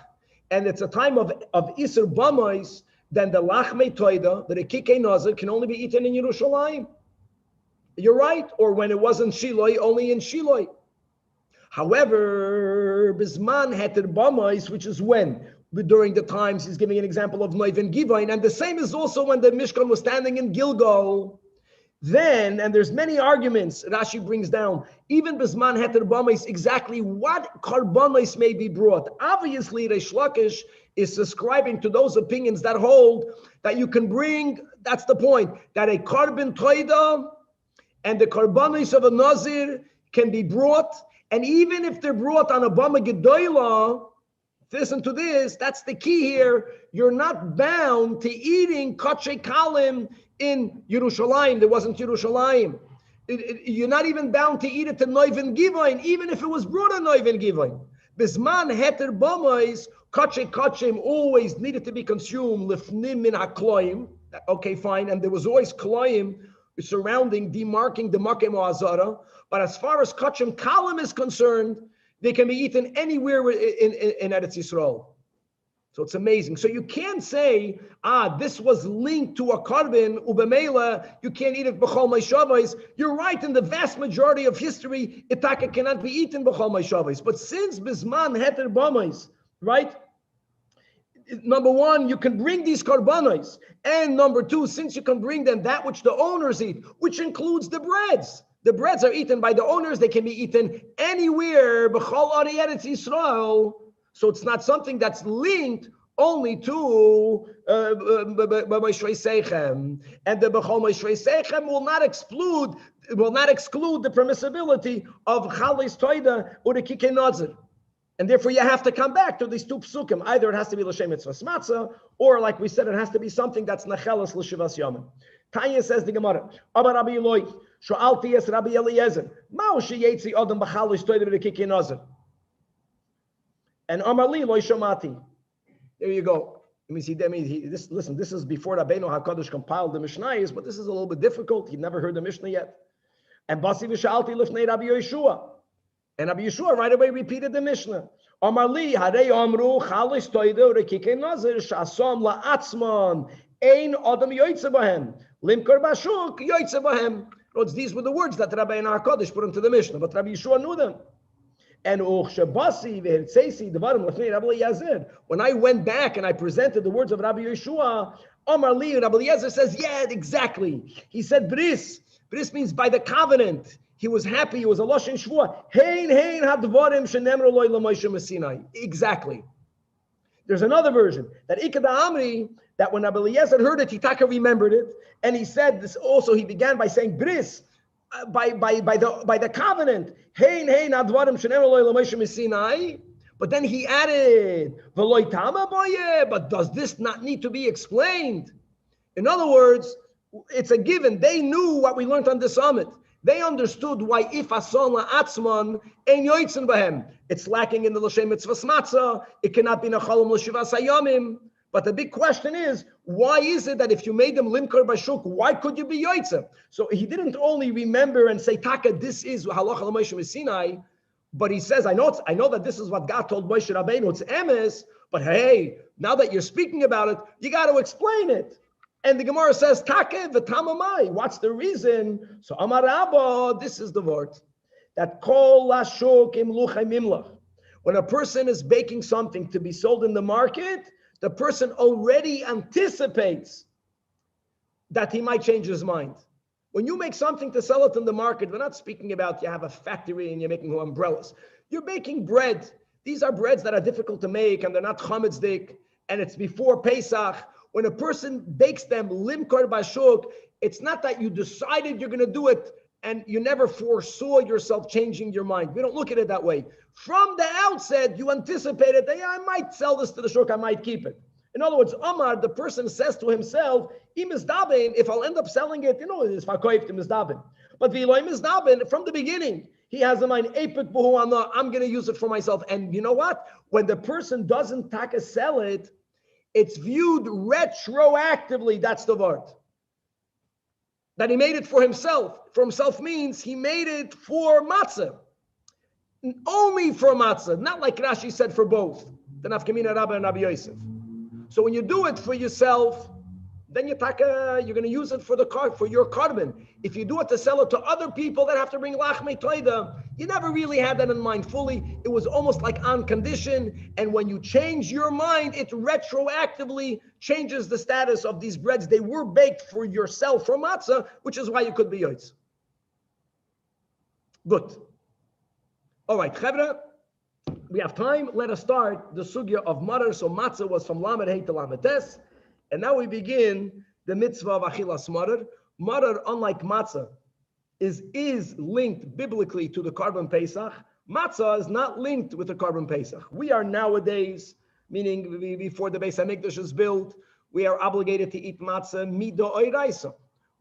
and it's a time of Isser Bamais, then the Lachmei Toida, the Rekikei Nazir, can only be eaten in Yerushalayim. You're right, or when it was in Shiloh, only in Shiloh. However, Bisman Heter Bamais, which is when? During the times, he's giving an example of Noiv and Givain, and the same is also when the Mishkan was standing in Gilgal. Then, and there's many arguments, Rashi brings down, even Bisman Heter Bamais, exactly what Karbanos may be brought. Obviously, Reish Lakish is subscribing to those opinions that hold that you can bring, that's the point, that a carbon toida and the Karbanos of a Nazir can be brought, and even if they're brought on a Bama Gedoyla, listen to this, that's the key here, you're not bound to eating Kachay Kalim in Yerushalayim. There wasn't Yerushalayim. You're not even bound to eat it to Noiv and Givain, even if it was brought on Noiv and Givain. Bisman Heter Bamais, Kachem always needed to be consumed, Lifnim min HaKloim. Okay, fine, and there was always Kloim surrounding, demarking the Makem Azara. But as far as Kachem Kalim is concerned, they can be eaten anywhere in Eretz Yisrael. So it's amazing. So you can't say, this was linked to a carbon, ubemela, you can't eat it b'chol ma'ishavos. You're right, in the vast majority of history, itaka cannot be eaten b'chol ma'ishavos. But since bisman heter b'mais, right? Number one, you can bring these karbanos. And number two, since you can bring them that which the owners eat, which includes the breads. The breads are eaten by the owners. They can be eaten anywhere, b'chol ari Eretz Yisrael. So it's not something that's linked only to B'Moshrei Seichem, and the B'chol Moshrei Seichem will not exclude the permissibility of Chales Toida or the Kikei Nazir. And therefore, you have to come back to these two psukim. Either it has to be l'shem mitzvahs matzah, or like we said, it has to be something that's nechelas l'shivas yomim. Tanya says the Gemara, Amar Rabbi Eloi, Sho'alti es Rabbi Eliezer, Ma'u sheyetzi adam b'chalish toida b'kikei nazir. And Amar li lo shomati. There you go. This is before Rabbeinu HaKadosh compiled the Mishnahs, but this is a little bit difficult. He never heard the Mishnah yet. And Basi v'shalti lifnei Rabbi Yeshua. And Rabbi Yeshua right away repeated the Mishnah. Amar li, harei amru, chalis toidu, rekikei nazir, shasom la'atzman, ein adam yoytze bahem, limkor bashuk, yoytze bahem. These were the words that Rabbi and HaKadosh put into the Mishnah, but Rabbi Yeshua knew them. And when I went back and I presented the words of Rabbi Yeshua, Amar li, Rabbi Eliezer says, yeah, exactly. He said, bris. Bris means by the covenant. He was happy. It was a lashon shvua. Hein hadvarim shenemru loy l'Moshe Messinai. Exactly. There's another version that Ikada Amri, that when Rabbi Eliezer heard it, Hitaka remembered it, and he said this also. He began by saying bris, by the covenant. Hein hadvarim shenemru loy l'Moshe Messinai. But then he added v'loy tama boye. But does this not need to be explained? In other words, it's a given. They knew what we learned on the summit. They understood why if ason la'atzman ein yoytzen bahem. It's lacking in the l'shem mitzvahs matzah. It cannot be nachalum l'shivas hayamim. But the big question is, why is it that if you made them limkar bashuk, why could you be yoytzen? So he didn't only remember and say, Taka, this is halacha l'Moshe Messinai, but he says, I know that this is what God told Moshe Rabbeinu. It's emes, but hey, now that you're speaking about it, you got to explain it. And the Gemara says, Take v'tamamai. What's the reason? So Amar Rabba, this is the word. That kol lashuk imluchay mimlach. When a person is baking something to be sold in the market, the person already anticipates that he might change his mind. When you make something to sell it in the market, we're not speaking about you have a factory and you're making umbrellas. You're baking bread. These are breads that are difficult to make and they're not chametzik, and it's before Pesach. When a person bakes them limkar bashuk, it's not that you decided you're going to do it and you never foresaw yourself changing your mind. We don't look at it that way. From the outset, you anticipated that, yeah, I might sell this to the shuk, I might keep it. In other words, Amar, the person says to himself, if I'll end up selling it, it's fakoif to misdaben. But v'iloi misdaben, from the beginning, he has in mind, I'm going to use it for myself. And you know what? When the person doesn't taka sell it, it's viewed retroactively. That's the word. That he made it for himself. For himself means he made it for matzah. Only for matzah. Not like Rashi said for both. The nafkamina Rabbi and Rabbi Yosef. So when you do it for yourself, then you're going to use it for your carbon. If you do it to sell it to other people that have to bring lachmei toida, you never really had that in mind fully. It was almost like on condition. And when you change your mind, it retroactively changes the status of these breads. They were baked for yourself for matzah, which is why you could be yoitz. Good. All right, Chevra, we have time. Let us start the sugya of matzah. So matzah was from lamed hey to lamed tes. And now we begin the mitzvah of achilas matzah. Matzah, unlike matzah, is linked biblically to the Koren Pesach. Matzah is not linked with the Koren Pesach. We are nowadays, meaning before the Beis HaMikdash is built, we are obligated to eat matzah mido oiraisa.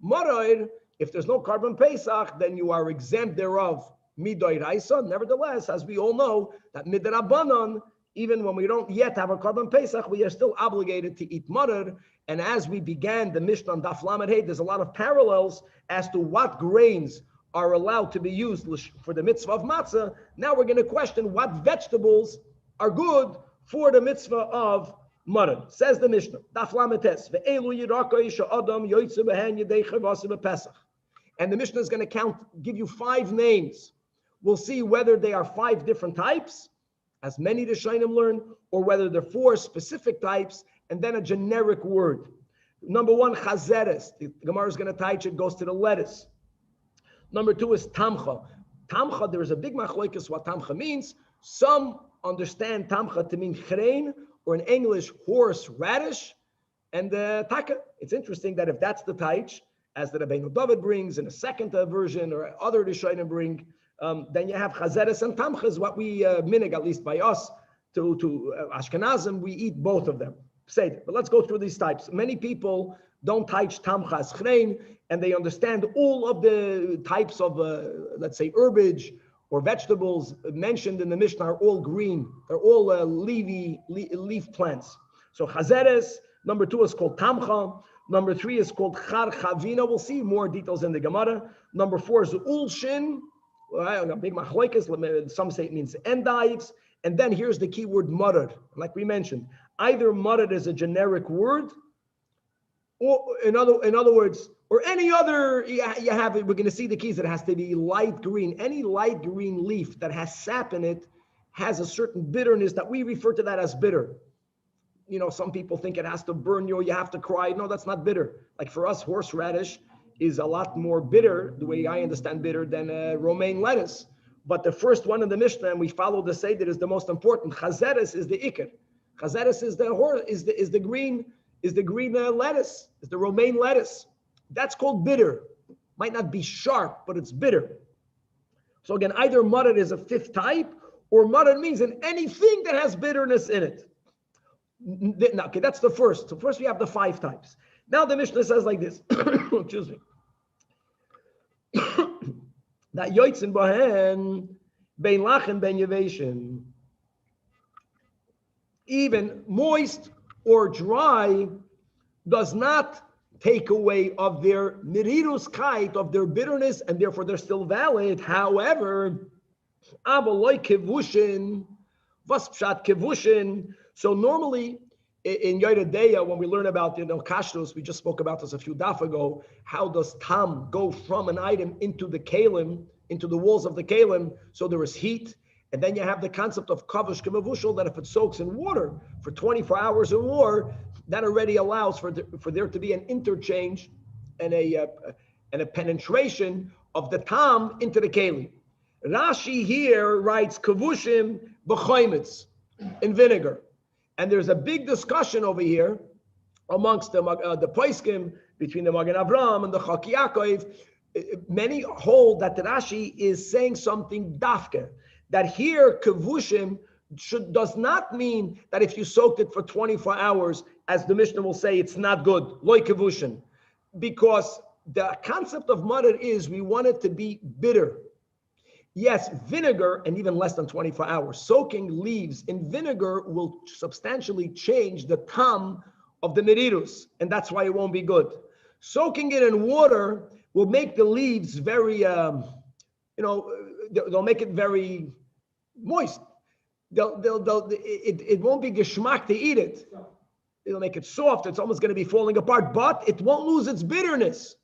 Matzah, if there's no Koren Pesach, then you are exempt thereof mido oiraisa. Nevertheless, as we all know, that midrabanan, even when we don't yet have a Koren Pesach, we are still obligated to eat matzah. And as we began the Mishnah on Daf Lamed Hey, there's a lot of parallels as to what grains are allowed to be used for the mitzvah of matzah. Now we're going to question what vegetables are good for the mitzvah of matzah. Says the Mishnah, Daf Lamed Tes, ve'elu yirakoi she'adam yoytze behen yedei chavasi b'Pesach. And the Mishnah is going to give you 5 names. We'll see whether they are 5 different types, as many Rishonim learn, or whether they're 4 specific types, and then a generic word. Number 1, chazeres. The Gemara is going to teach it, goes to the lettuce. Number 2 is tamcha. Tamcha, there is a big machlokes what tamcha means. Some understand tamcha to mean chrein, or in English, horse radish, and taka. It's interesting that if that's the taich, as the Rabbeinu David brings in a second version, or other Rishonim bring, then you have chazeres and tamcha is what we minig, at least by us, to Ashkenazim, we eat both of them. But let's go through these types. Many people don't teach tamcha as chrein, and they understand all of the types of, let's say, herbage or vegetables mentioned in the Mishnah are all green. They're all leaf plants. So chazeres, number 2 is called tamcha. Number 3 is called char chavina. We'll see more details in the Gemara. Number 4 is ulshin. Big machlokes. Some say it means endives. And then here's the key word mutter. Like we mentioned, either mutter is a generic word, or in other words, or any other, you have it. We're going to see the keys. It has to be light green. Any light green leaf that has sap in it has a certain bitterness that we refer to that as bitter. Some people think it has to burn you, you have to cry. No, that's not bitter. Like for us, horseradish is a lot more bitter, the way I understand bitter, than romaine lettuce. But the first one in the Mishnah, and we follow the Seder, is the most important. Chazeres is the ikar. Chazeres is the green lettuce, is the romaine lettuce. That's called bitter. Might not be sharp, but it's bitter. So again, either mutter is a 5th type, or mutter means in anything that has bitterness in it. Okay, that's the first. So first we have the 5 types. Now the Mishnah says like this. Excuse me. That yoitzin bahen bein lachen bein yeveshin. Even moist or dry does not take away of their mirirus of their bitterness, and therefore they're still valid. However, aboloi kevushin, was pshat kevushin. So normally in Yoredeya, when we learn about kashrus, we just spoke about this a few daf ago. How does tam go from an item into the kalim, into the walls of the kalim? So there is heat, and then you have the concept of kavush kemavushal, that if it soaks in water for 24 hours or more, that already allows for there to be an interchange and a penetration of the tam into the kalim. Rashi here writes kavushim b'choimitz, in vinegar. And there's a big discussion over here amongst the Pesachim, between the Magen Avraham and the Chak Yaakov. Many hold that Rashi is saying something dafke, that here kavushim does not mean that if you soaked it for 24 hours, as the Mishnah will say, it's not good, loy kavushim, because the concept of mutter is we want it to be bitter. Yes, vinegar, and even less than 24 hours, soaking leaves in vinegar will substantially change the tam of the merirus, and that's why it won't be good. Soaking it in water will make the leaves very, they'll make it very moist. It won't be geschmack to eat it. It'll make it soft. It's almost going to be falling apart, but it won't lose its bitterness.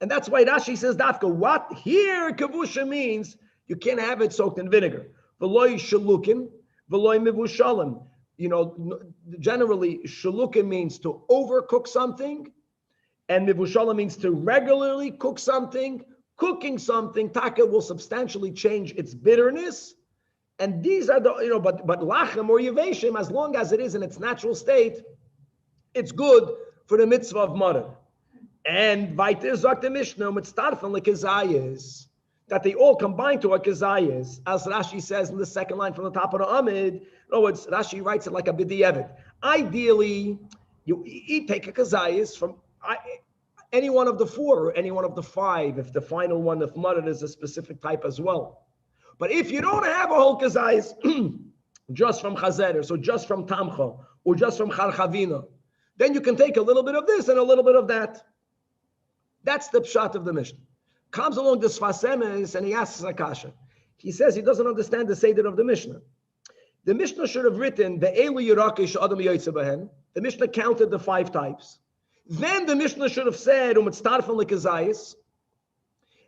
And that's why Rashi says, Dafka, what? Here, kavusha means you can't have it soaked in vinegar. V'loi shalukim, v'loi mivushalim. Generally, shalukim means to overcook something, and mivushalim means to regularly cook something. Cooking something, taka, will substantially change its bitterness. And these are the, but lachem or yeveshim, as long as it is in its natural state, it's good for the mitzvah of mutter. And weiter sagt the Mishnah, mitztarfen lekazayis, that they all combine to a kazayis, as Rashi says in the second line from the top of the Amid. In other words, Rashi writes it like a b'di'evet. Ideally, you take a kazayis from any one of the 4 or any one of the 5, if the final one of mutter is a specific type as well. But if you don't have a whole kazayis, just from chazeres, so just from tamcha, or just from charchavina, then you can take a little bit of this and a little bit of that. That's the pshat of the Mishnah. Comes along the Sfas Emes and he asks Akasha. He says he doesn't understand the Seder of the Mishnah. The Mishnah should have written the Elu Yirakish Adam Yoytze Behen. The Mishnah counted the 5 types. Then the Mishnah should have said Umitztarfen Lekazayis.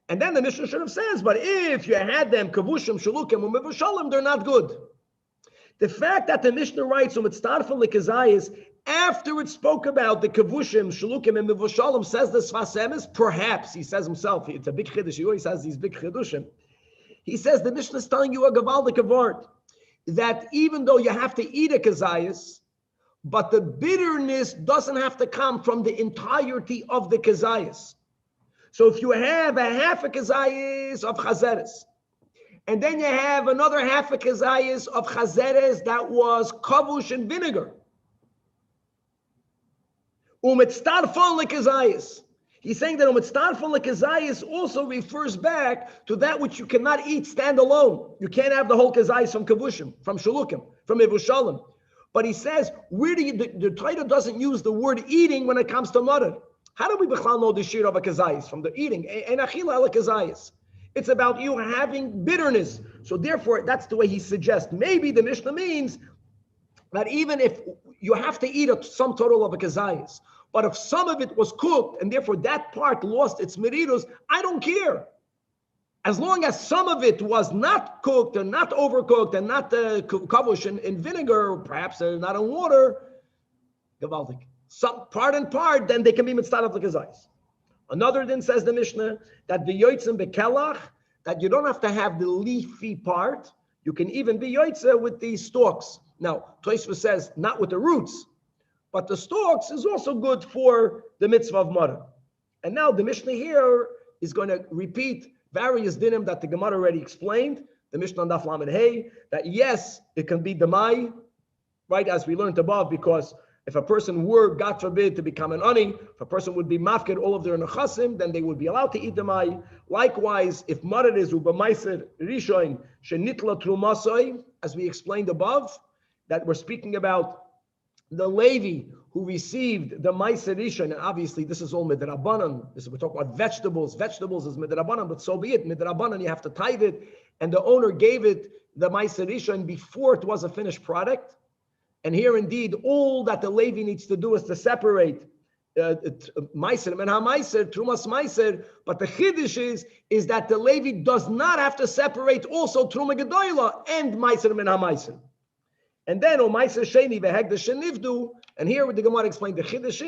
And then the Mishnah should have said, but if you had them kavushim, shalukim, umivushalim, they're not good. The fact that the Mishnah writes Umitztarfen Lekazayis after it spoke about the kavushim, shalukim, and mivushalim, says the Sfas Emes, perhaps, he says himself, it's a big chiddush, he always has these big chiddushim. He says the Mishnah is telling you a gavaldik word, that even though you have to eat a kazayis, but the bitterness doesn't have to come from the entirety of the kazayis. So if you have a half a kazayis of chazeres, and then you have another half a kazayis of chazeres that was kavush in vinegar, umitztarfon lekazayis. He's saying that umitztarfon lekazayis also refers back to that which you cannot eat stand alone. You can't have the whole kazayis from kavushim, from shalukim, from evushalim. But he says, where do you, the Torah doesn't use the word eating when it comes to mother. How do we know the shiur of a kazayis? From the eating. It's about you having bitterness. So therefore, that's the way he suggests. Maybe the Mishnah means that even if you have to eat a sum total of a kazayis, but if some of it was cooked and therefore that part lost its merirus, I don't care. As long as some of it was not cooked and not overcooked and not kavush in vinegar, or perhaps not in water, gewaltig. Some part and part, then they can be mitzvah of the kazayis. Another then says the Mishnah that the yotzim bekelach, that you don't have to have the leafy part. You can even be yotzeh with the stalks. Now, Tosfos says not with the roots, but the stalks is also good for the mitzvah of mother. And now the Mishnah here is going to repeat various dinim that the Gemara already explained. The Mishnah on Daf Lamed Hey, that yes, it can be demai, right, as we learned above, because if a person were, God forbid, to become an ani, if a person would be mafked all of their nechasim, then they would be allowed to eat demai. Likewise, if mother is ubamaiser rishon shenitla trumasoi, as we explained above, that we're speaking about the Levi who received the maiser rishon, and obviously this is all midrabanan. We're talking about vegetables. Vegetables is midrabanan, but so be it. Midrabanan, you have to tithe it, and the owner gave it the maiser rishon before it was a finished product. And here, indeed, all that the Levi needs to do is to separate maiser and ha-maiser, trumas maiser. But the chiddush is that the Levi does not have to separate also truma gedoyla and maiser and ha-maiser. And then, o maiser sheni vehegdash shenivdu. And here, what the Gemara explained, the chiddush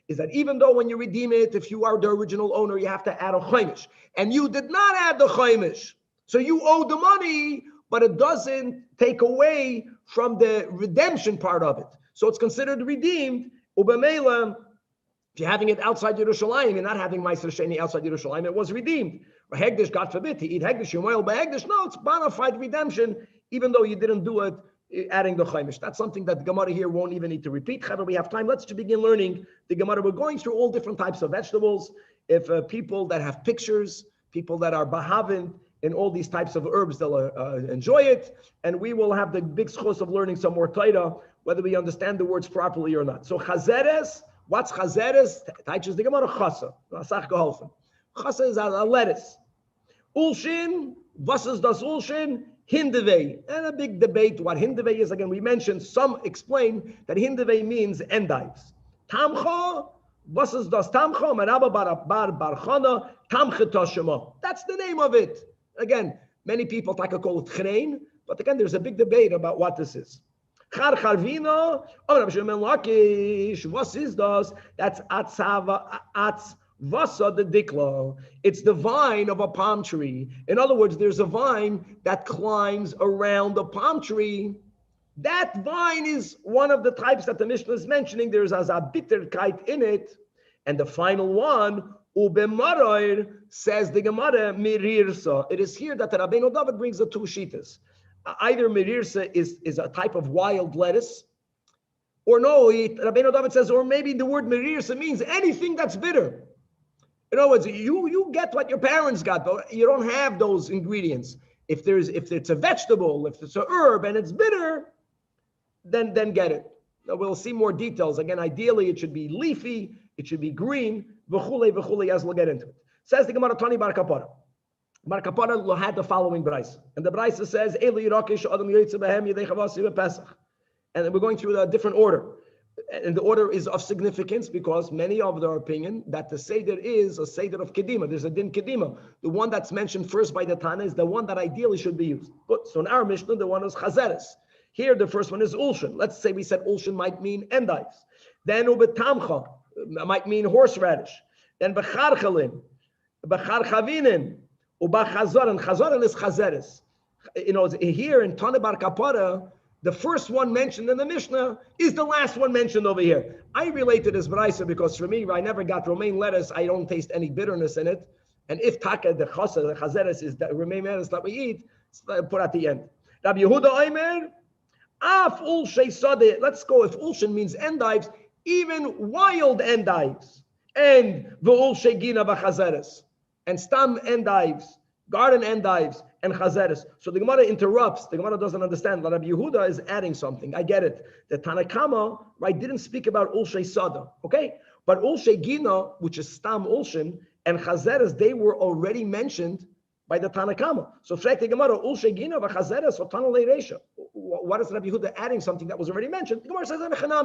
is that even though when you redeem it, if you are the original owner, you have to add a chaimish, and you did not add the chaimish, so you owe the money, but it doesn't take away from the redemption part of it. So it's considered redeemed. Ubamela, if you're having it outside Yerushalayim, you're not having Meiser Sheni outside Yerushalayim, it was redeemed. Hegdish, God forbid, to eat Hegdish, Shemoel Behegdish. No, it's bona fide redemption, even though you didn't do it adding the Chaimish. That's something that the Gemara here won't even need to repeat. However, we have time. Let's begin learning the Gemara. We're going through all different types of vegetables. If people that have pictures, people that are Bahavin, in all these types of herbs, they'll enjoy it, and we will have the big schos of learning some more Torah, whether we understand the words properly or not. So chazeres, what's chazeres? Teaches the Gemara chasa. Chasa is a lettuce. Ulshin, was is das ulshin? Hindevei. And a big debate what hindevei is. Again, we mentioned, some explain that hindevei means endives. Tamcha, was is das tamcha? Merabba bar barchana, tamcha toshema. That's the name of it. Again, many people call it chrein, but again, there's a big debate about what this is. Char charvino, what is das? That's atzvasa the dikla. It's the vine of a palm tree. In other words, there's a vine that climbs around the palm tree. That vine is one of the types that the Mishnah is mentioning. There's a bitterkeit in it. And the final one, Ubemaroir, says the Gemara, Mirirsa. It is here that the Rabbeinu David brings the two shitas. Either Mirirsa is a type of wild lettuce, or no, Rabbeinu David says, or maybe the word Mirirsa means anything that's bitter. In other words, you get what your parents got, but you don't have those ingredients. If it's a vegetable, if it's a herb and it's bitter, then get it. Now we'll see more details. Again, ideally it should be leafy, it should be green, v'chule, as we'll get into it. Says the Gemara Tani Bar Kapara. Bar Kapara had the following brayse, and the brayse says, Eli Rakish Adam Yoytze Behem Yedei Chavasi Pesach. And we're going through a different order, and the order is of significance because many of their opinion that the seder is a seder of kedima. There's a din kedima. The one that's mentioned first by the Tana is the one that ideally should be used. Good. So in our Mishnah, the one is chazeres. Here, the first one is ulshin. Let's say we said ulshin might mean endives. Then ubetamcha might mean horseradish. Then becharchalin, becharchavinin, ubachazaran. Chazaran is chazeres. You know, here in Tana Bar Kapara, the first one mentioned in the Mishnah is the last one mentioned over here. I related this brayse because for me, I never got romaine lettuce. I don't taste any bitterness in it. And if taka, the chazeres is the romaine lettuce that we eat, put at the end. Rabbi Yehuda Omer, af ulshay sadeh. Let's go. If ulshin means endives, even wild endives, and the ulshay gina v'chazeres, and stam endives, garden endives, and chazeres. So the Gemara interrupts. The Gemara doesn't understand. Rabbi Yehuda is adding something. I get it. The Tanakama, right, didn't speak about ulshei sada, okay? But ulshei gina, which is stam ulshin, and chazeres, they were already mentioned by the Tanakama. So frek the Gemara, ulshei gina v'chazeres or tanalei reisha. What is Rabbi Yehuda adding something that was already mentioned? The Gemara says,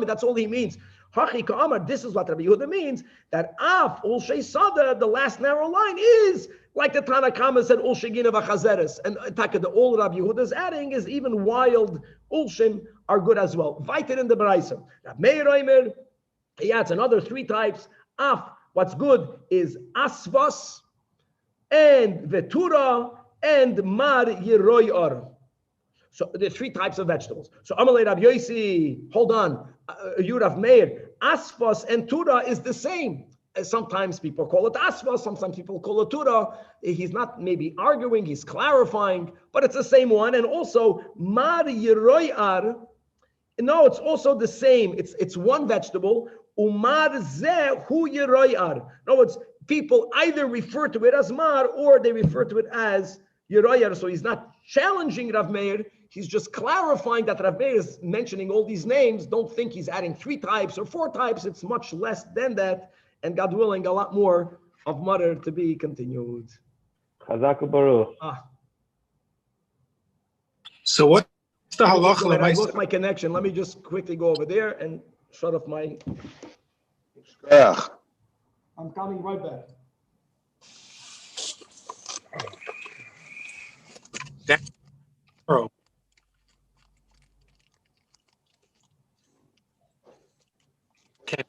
that's all he means. Hachi ka'amar, this is what Rabbi Yehuda means, that af ulshei sada, the last narrow line, is like the Tanakama said, ulshei gina v'chazeres. And the all Rabbi Yehuda is adding is even wild ulshin are good as well. Weiter in the Baraisa. Rabbi Meir Omer, he adds another 3 types. Af, what's good is asvas, and vetura, and mar yiroyar. So there are 3 types of vegetables. So Amalei Rav Yosi, hold on, you Rav Meir, asfas and tura is the same. Sometimes people call it asfas, sometimes people call it tura. He's not maybe arguing, he's clarifying, but it's the same one. And also mar yiroyar, no, it's also the same. It's one vegetable. Umar zeh hu yiroyar. In other words, people either refer to it as mar or they refer to it as yiroyar. So he's not challenging Rav Meir. He's just clarifying that Rav Meir is mentioning all these names. Don't think he's adding 3 types or 4 types. It's much less than that. And God willing, a lot more of mutter to be continued. Chazak Baruch. So what's the halacha? I lost my connection. Let me just quickly go over there and shut off my... Yeah. I'm coming right back. Okay.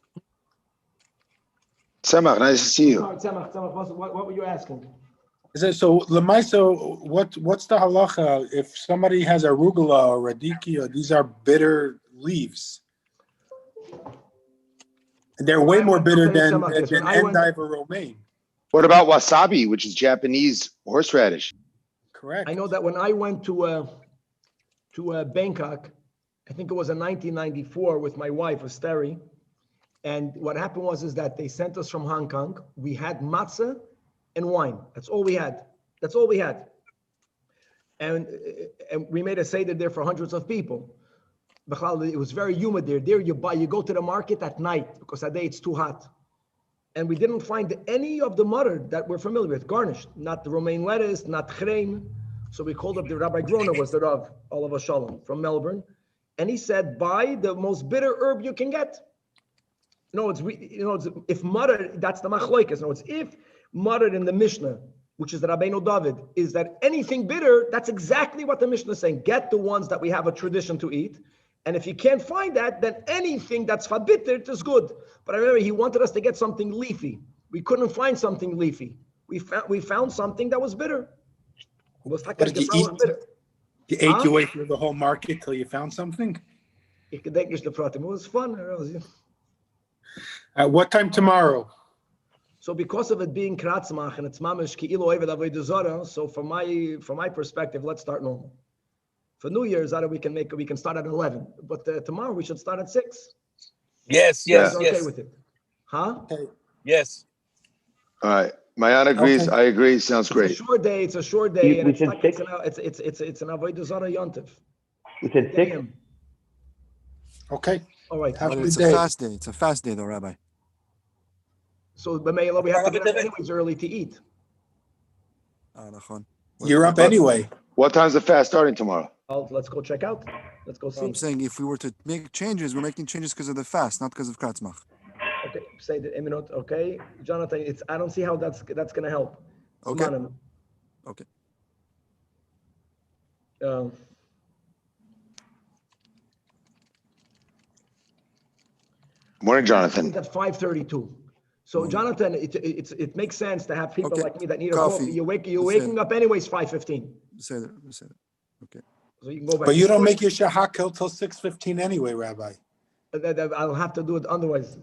Tzemach, nice to see you. Tzemach, what were you asking? So Lemaisa, what's the halacha if somebody has arugula or radiki, or these are bitter leaves? They're way more bitter than endive or romaine. What about wasabi, which is Japanese horseradish? Correct. I know that when I went to Bangkok, I think it was in 1994 with my wife, Esteri, and what happened was that they sent us from Hong Kong. We had matzah and wine. That's all we had. And we made a seder there for hundreds of people. It was very humid there. There you go to the market at night because that day it's too hot. And we didn't find any of the mutter that we're familiar with, garnished. Not the romaine lettuce, not chrein. So we called up the Rabbi Grona, was the Rav, Olav Shalom, from Melbourne. And he said, buy the most bitter herb you can get. If mutter, that's the machloikas. No, it's if mutter in the Mishnah, which is the Rabbeinu David, is that anything bitter, that's exactly what the Mishnah is saying. Get the ones that we have a tradition to eat. And if you can't find that, then anything that's bitter is good. But I remember he wanted us to get something leafy. We couldn't find something leafy. We found something that was bitter. What did you eat? You ate your way through the whole market till you found something? It was fun. At what time tomorrow? So because of it being kratzmach and it's mamish ki'ilu eved avodah zarah, so from my perspective, let's start normal. For New Year's, we can start at 11, but tomorrow we should start at 6. Yes. Okay with it, huh? Okay. Yes. All right. Mayan agrees. Okay. I agree. Sounds great. It's a short day, and We said 6? it's an avodah zarah yontif. We said 6? Okay. All right. Have a good It's day. a fast day. It's a fast day, though, Rabbi. So, we have to get up anyways early to eat. You're up anyway. What time's the fast starting tomorrow? Let's go check out. Let's go see. I'm saying if we were to make changes, we're making changes because of the fast, not because of kratzmach. Okay, say the eminot. Okay, Jonathan. I don't see how that's going to help. Okay. Okay. Morning, Jonathan. At 5:32. So, Jonathan, it makes sense to have people like me that need a coffee. You're waking up anyways 5:15. Say that. Okay. So you can go back. But you don't make your shahak till 6:15 anyway, Rabbi. I'll have to do it otherwise.